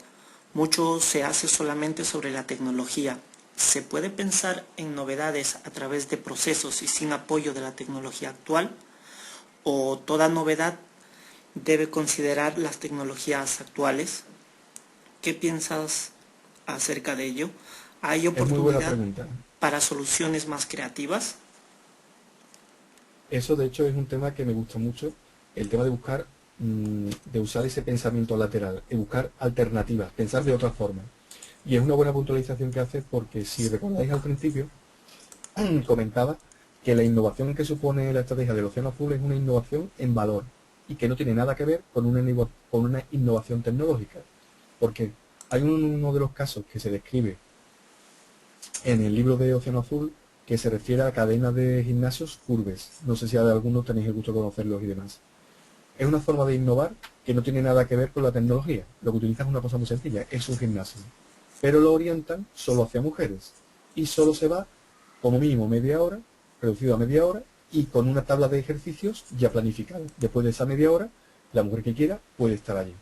Mucho se hace solamente sobre la tecnología. ¿Se puede pensar en novedades a través de procesos y sin apoyo de la tecnología actual? ¿O toda novedad debe considerar las tecnologías actuales? ¿Qué piensas acerca de ello? ¿Hay oportunidad para soluciones más creativas? Eso de hecho es un tema que me gusta mucho, el tema de buscar, de usar ese pensamiento lateral, de buscar alternativas, pensar de otra forma. Y es una buena puntualización que hace porque si recordáis al principio, comentaba que la innovación que supone la estrategia del Océano Azul es una innovación en valor y que no tiene nada que ver con una innovación tecnológica. Porque hay uno de los casos que se describe en el libro de Océano Azul, que se refiere a la cadena de gimnasios Curves. No sé si de alguno tenéis el gusto de conocerlos y demás. Es una forma de innovar que no tiene nada que ver con la tecnología. Lo que utilizan es una cosa muy sencilla, es un gimnasio. Pero lo orientan solo hacia mujeres. Y solo se va como mínimo media hora, reducido a media hora, y con una tabla de ejercicios ya planificada. Después de esa media hora, la mujer que quiera puede estar allí.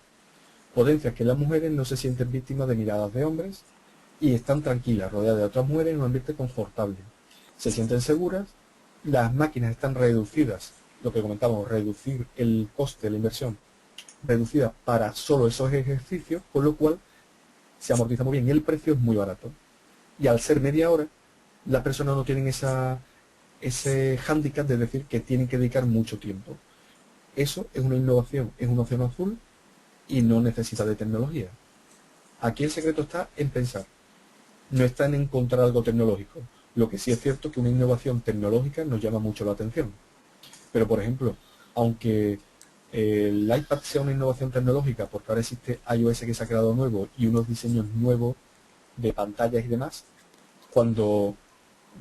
Potencias que las mujeres no se sienten víctimas de miradas de hombres y están tranquilas, rodeadas de otras mujeres en un ambiente confortable. Se sienten seguras, las máquinas están reducidas, lo que comentamos, reducir el coste de la inversión, reducida para solo esos ejercicios, con lo cual se amortiza muy bien y el precio es muy barato. Y al ser media hora, las personas no tienen ese hándicap de decir que tienen que dedicar mucho tiempo. Eso es una innovación, es un océano azul y no necesita de tecnología. Aquí el secreto está en pensar, no está en encontrar algo tecnológico. Lo que sí es cierto es que una innovación tecnológica nos llama mucho la atención. Pero, por ejemplo, aunque el iPad sea una innovación tecnológica, porque ahora existe iOS que se ha creado nuevo y unos diseños nuevos de pantallas y demás, cuando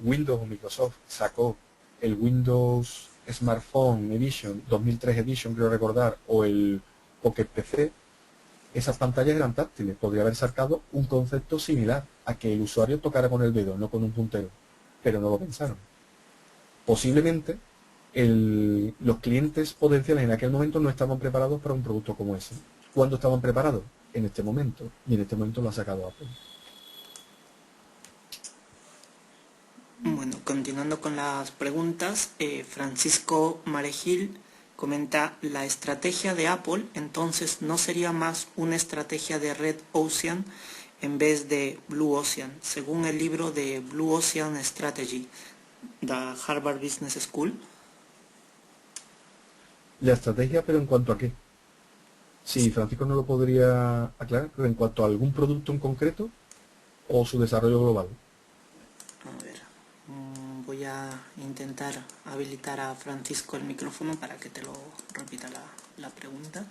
Windows o Microsoft sacó el Windows Smartphone Edition, 2003 Edition, creo recordar, o el Pocket PC, esas pantallas eran táctiles. Podría haber sacado un concepto similar a que el usuario tocara con el dedo, no con un puntero, pero no lo pensaron. Posiblemente los clientes potenciales en aquel momento no estaban preparados para un producto como ese. ¿Cuándo estaban preparados? En este momento, y en este momento lo ha sacado Apple. Bueno, continuando con las preguntas, Francisco Marejil comenta, la estrategia de Apple entonces no sería más una estrategia de Red Ocean en vez de Blue Ocean, según el libro de Blue Ocean Strategy de Harvard Business School. La estrategia, pero ¿en cuanto a qué? Sí, Francisco no lo podría aclarar, pero en cuanto a algún producto en concreto o su desarrollo global. A ver, voy a intentar habilitar a Francisco el micrófono para que te lo repita la pregunta.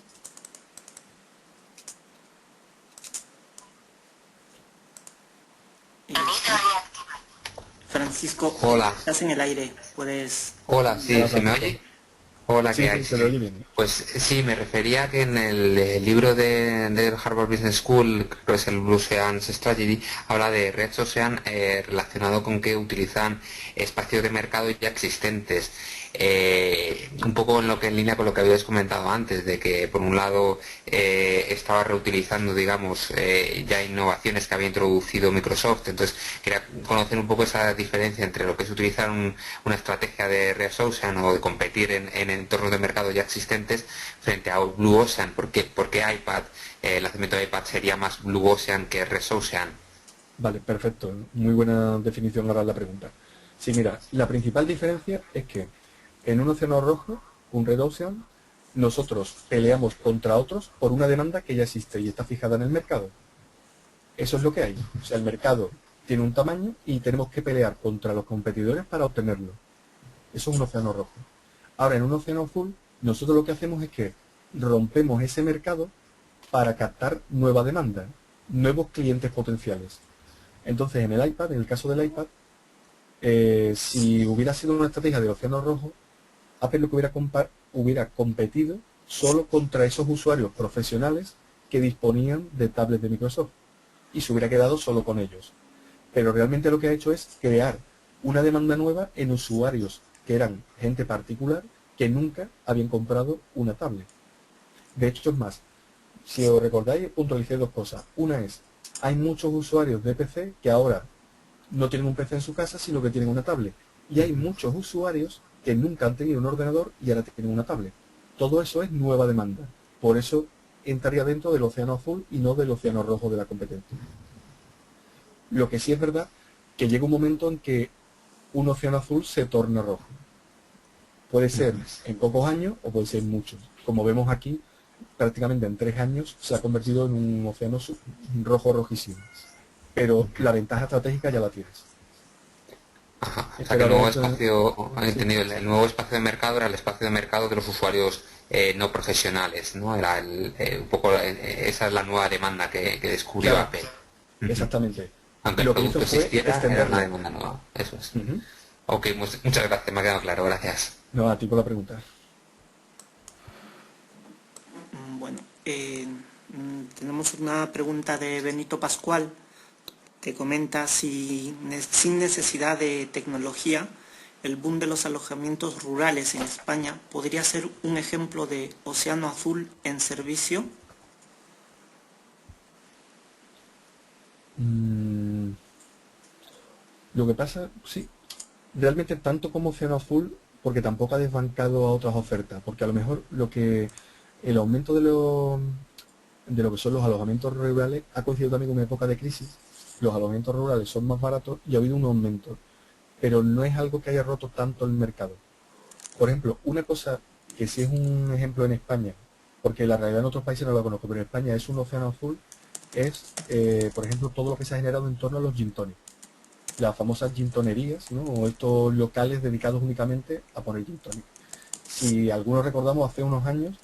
Francisco, Hola. estás en el aire, puedes... Hola, sí, Hola, ¿se me Francisco. oye? Hola, Sí, ¿qué sí, hay? se lo oye bien. Pues sí, me refería a que en el libro de Harvard Business School, creo que es el Blue Ocean Strategy, habla de Red Ocean relacionado con que utilizan espacios de mercado ya existentes. Un poco en línea con lo que habíais comentado antes, de que por un lado estaba reutilizando, digamos, ya innovaciones que había introducido Microsoft. Entonces quería conocer un poco esa diferencia entre lo que es utilizar una estrategia de Red Ocean o de competir en entornos de mercado ya existentes frente a Blue Ocean. ¿Por qué iPad, el lanzamiento de iPad sería más Blue Ocean que Red Ocean? Vale, perfecto. Muy buena definición ahora la pregunta. Sí, mira, la principal diferencia es que en un océano rojo, un Red Ocean, nosotros peleamos contra otros por una demanda que ya existe y está fijada en el mercado. Eso es lo que hay. O sea, el mercado tiene un tamaño y tenemos que pelear contra los competidores para obtenerlo. Eso es un océano rojo. Ahora, en un océano azul, nosotros lo que hacemos es que rompemos ese mercado para captar nueva demanda, nuevos clientes potenciales. Entonces, en el iPad, en el caso del iPad, si hubiera sido una estrategia de océano rojo, Apple lo que hubiera competido solo contra esos usuarios profesionales que disponían de tablets de Microsoft y se hubiera quedado solo con ellos. Pero realmente lo que ha hecho es crear una demanda nueva en usuarios que eran gente particular que nunca habían comprado una tablet. De hecho, es más, si os recordáis, puntualicé dos cosas. Una es, hay muchos usuarios de PC que ahora no tienen un PC en su casa, sino que tienen una tablet. Y hay muchos usuarios que nunca han tenido un ordenador y ahora tienen una tablet. Todo eso es nueva demanda. Por eso entraría dentro del océano azul y no del océano rojo de la competencia. Lo que sí es verdad que llega un momento en que un océano azul se torna rojo. Puede ser en pocos años o puede ser en muchos. Como vemos aquí, prácticamente en 3 años se ha convertido en un océano rojo rojísimo. Pero la ventaja estratégica ya la tienes. Ajá. O sea que el nuevo espacio, he Sí, entendido, el nuevo espacio de mercado era el espacio de mercado de los usuarios no profesionales, ¿no? Era un poco, esa es la nueva demanda que descubrió claro, Apple. exactamente. Aunque el Lo que hizo producto fue existiera, era una extenderlo. demanda nueva. Eso es. Ok, muchas gracias, me ha quedado claro, gracias. No, a ti por la pregunta. Bueno, tenemos una pregunta de Benito Pascual, que comenta si sin necesidad de tecnología, el boom de los alojamientos rurales en España podría ser un ejemplo de océano azul en servicio. Mm, lo que pasa, sí, realmente tanto como Océano Azul, porque tampoco ha desbancado a otras ofertas, porque a lo mejor el aumento de lo que son los alojamientos rurales ha coincidido también con una época de crisis. Los alojamientos rurales son más baratos y ha habido un aumento, pero no es algo que haya roto tanto el mercado. Por ejemplo, una cosa que sí es un ejemplo en España, porque la realidad en otros países no la conozco, pero en España es un océano azul, es, por ejemplo, todo lo que se ha generado en torno a los gin tonic, las famosas gintonerías, ¿no? O estos locales dedicados únicamente a poner gin tonic. Si algunos recordamos, hace unos años,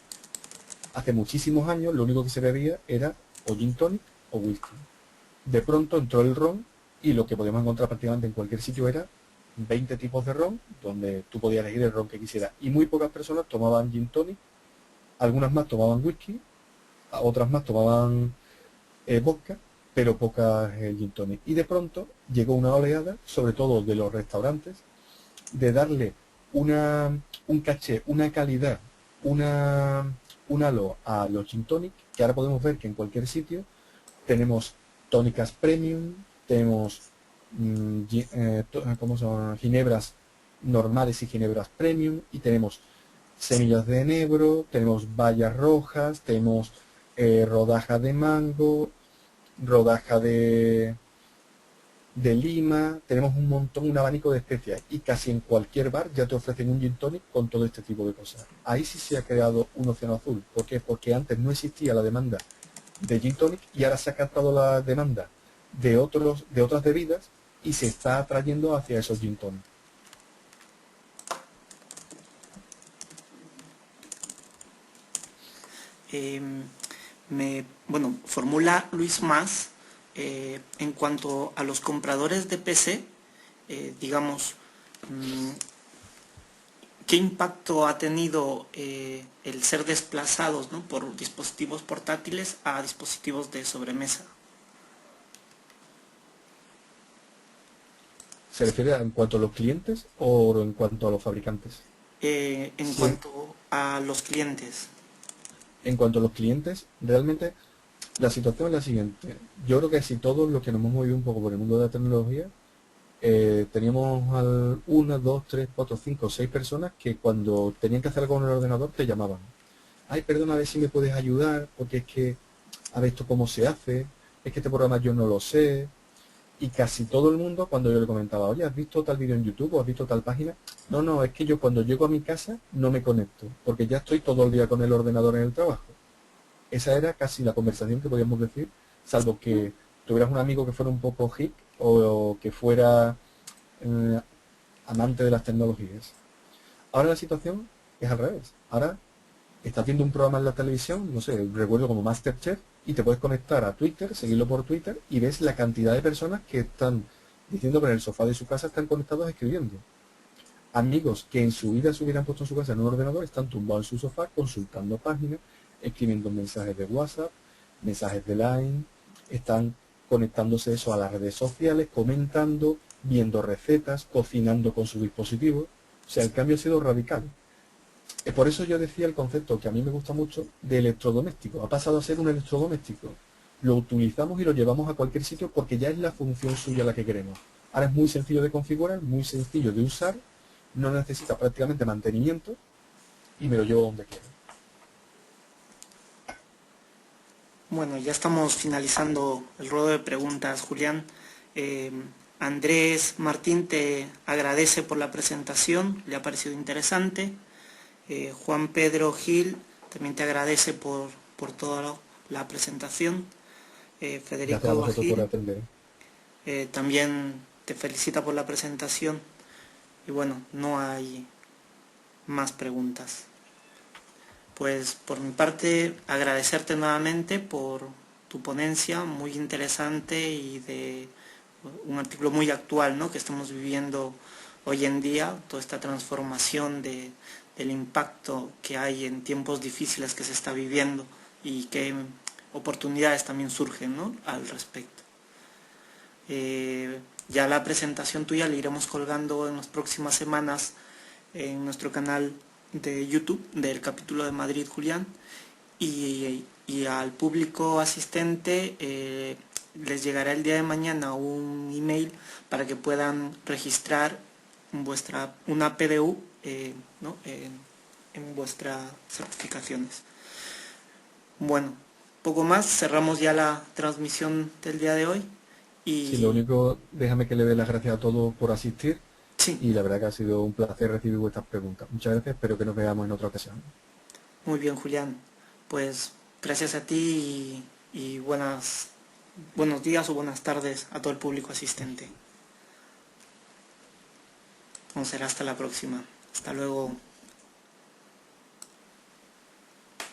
hace muchísimos años, lo único que se bebía era o gin tonic o whisky. De pronto entró el ron y lo que podíamos encontrar prácticamente en cualquier sitio era 20 tipos de ron, donde tú podías elegir el ron que quisieras. Y muy pocas personas tomaban gin tonic, algunas más tomaban whisky, otras más tomaban vodka, pero pocas gin tonic. Y de pronto llegó una oleada, sobre todo de los restaurantes, de darle un caché, una calidad, un halo a los gin tonic, que ahora podemos ver que en cualquier sitio tenemos tónicas premium, tenemos ¿cómo son? Ginebras normales y ginebras premium, y tenemos semillas de enebro, tenemos bayas rojas, tenemos rodaja de mango, rodaja de lima, tenemos un montón, un abanico de especias, y casi en cualquier bar ya te ofrecen un gin tonic con todo este tipo de cosas. Ahí sí se ha creado un océano azul. ¿Por qué? Porque antes no existía la demanda de gin tonic y ahora se ha captado la demanda de otras bebidas y se está atrayendo hacia esos gin tonic. Bueno, formula Luis Más, en cuanto a los compradores de PC, digamos, ¿qué impacto ha tenido el ser desplazados, ¿no?, por dispositivos portátiles a dispositivos de sobremesa? ¿Se refiere en cuanto a los clientes o en cuanto a los fabricantes? En Sí, cuanto a los clientes. en cuanto a los clientes, realmente la situación es la siguiente. Yo creo que si todos los que nos hemos movido un poco por el mundo de la tecnología, teníamos una, dos, tres, cuatro, cinco, seis personas que cuando tenían que hacer algo con el ordenador te llamaban. Ay, perdona, a ver si me puedes ayudar, porque es que, a ver esto cómo se hace, es que este programa yo no lo sé. Y casi todo el mundo, cuando yo le comentaba, oye, ¿has visto tal vídeo en YouTube o has visto tal página? No, no, es que yo cuando llego a mi casa no me conecto, porque ya estoy todo el día con el ordenador en el trabajo. Esa era casi la conversación que podíamos decir, salvo que tuvieras un amigo que fuera un poco geek o que fuera eh, amante de las tecnologías. Ahora la situación es al revés. Ahora estás viendo un programa en la televisión, no sé, recuerdo como MasterChef, y te puedes conectar a Twitter, seguirlo por Twitter, y ves la cantidad de personas que están diciendo que en el sofá de su casa están conectados escribiendo. Amigos que en su vida se hubieran puesto en su casa en un ordenador, están tumbados en su sofá, consultando páginas, escribiendo mensajes de WhatsApp, mensajes de Line, están conectándose eso a las redes sociales, comentando, viendo recetas, cocinando con su dispositivo. O sea, el cambio ha sido radical. Por eso yo decía el concepto que a mí me gusta mucho de electrodoméstico. Ha pasado a ser un electrodoméstico. Lo utilizamos y lo llevamos a cualquier sitio porque ya es la función suya la que queremos. Ahora es muy sencillo de configurar, muy sencillo de usar, no necesita prácticamente mantenimiento y me lo llevo donde quiero. Bueno, ya estamos finalizando el ruedo de preguntas, Julián. Eh, Andrés Martín te agradece por la presentación, le ha parecido interesante. Juan Pedro Gil también te agradece por toda la presentación. Gracias a Federico vosotros por Bajil atender. también te felicita por la presentación. Y bueno, no hay más preguntas. Pues por mi parte agradecerte nuevamente por tu ponencia muy interesante y de un artículo muy actual, ¿no?, que estamos viviendo hoy en día, toda esta transformación del impacto que hay en tiempos difíciles que se está viviendo y qué oportunidades también surgen, ¿no?, al respecto. Ya la presentación tuya la iremos colgando en las próximas semanas en nuestro canal de YouTube del capítulo de Madrid, Julián, y al público asistente les llegará el día de mañana un email para que puedan registrar una PDU ¿no?, en vuestras certificaciones. Bueno, poco más, cerramos ya la transmisión del día de hoy. Y Sí, lo único, déjame que le dé las gracias a todos por asistir. sí, Y la verdad que ha sido un placer recibir vuestras preguntas. Muchas gracias, espero que nos veamos en otra ocasión. muy bien, Julián. Pues gracias a ti y buenos días o buenas tardes a todo el público asistente. Vamos a ser hasta la próxima. Hasta luego.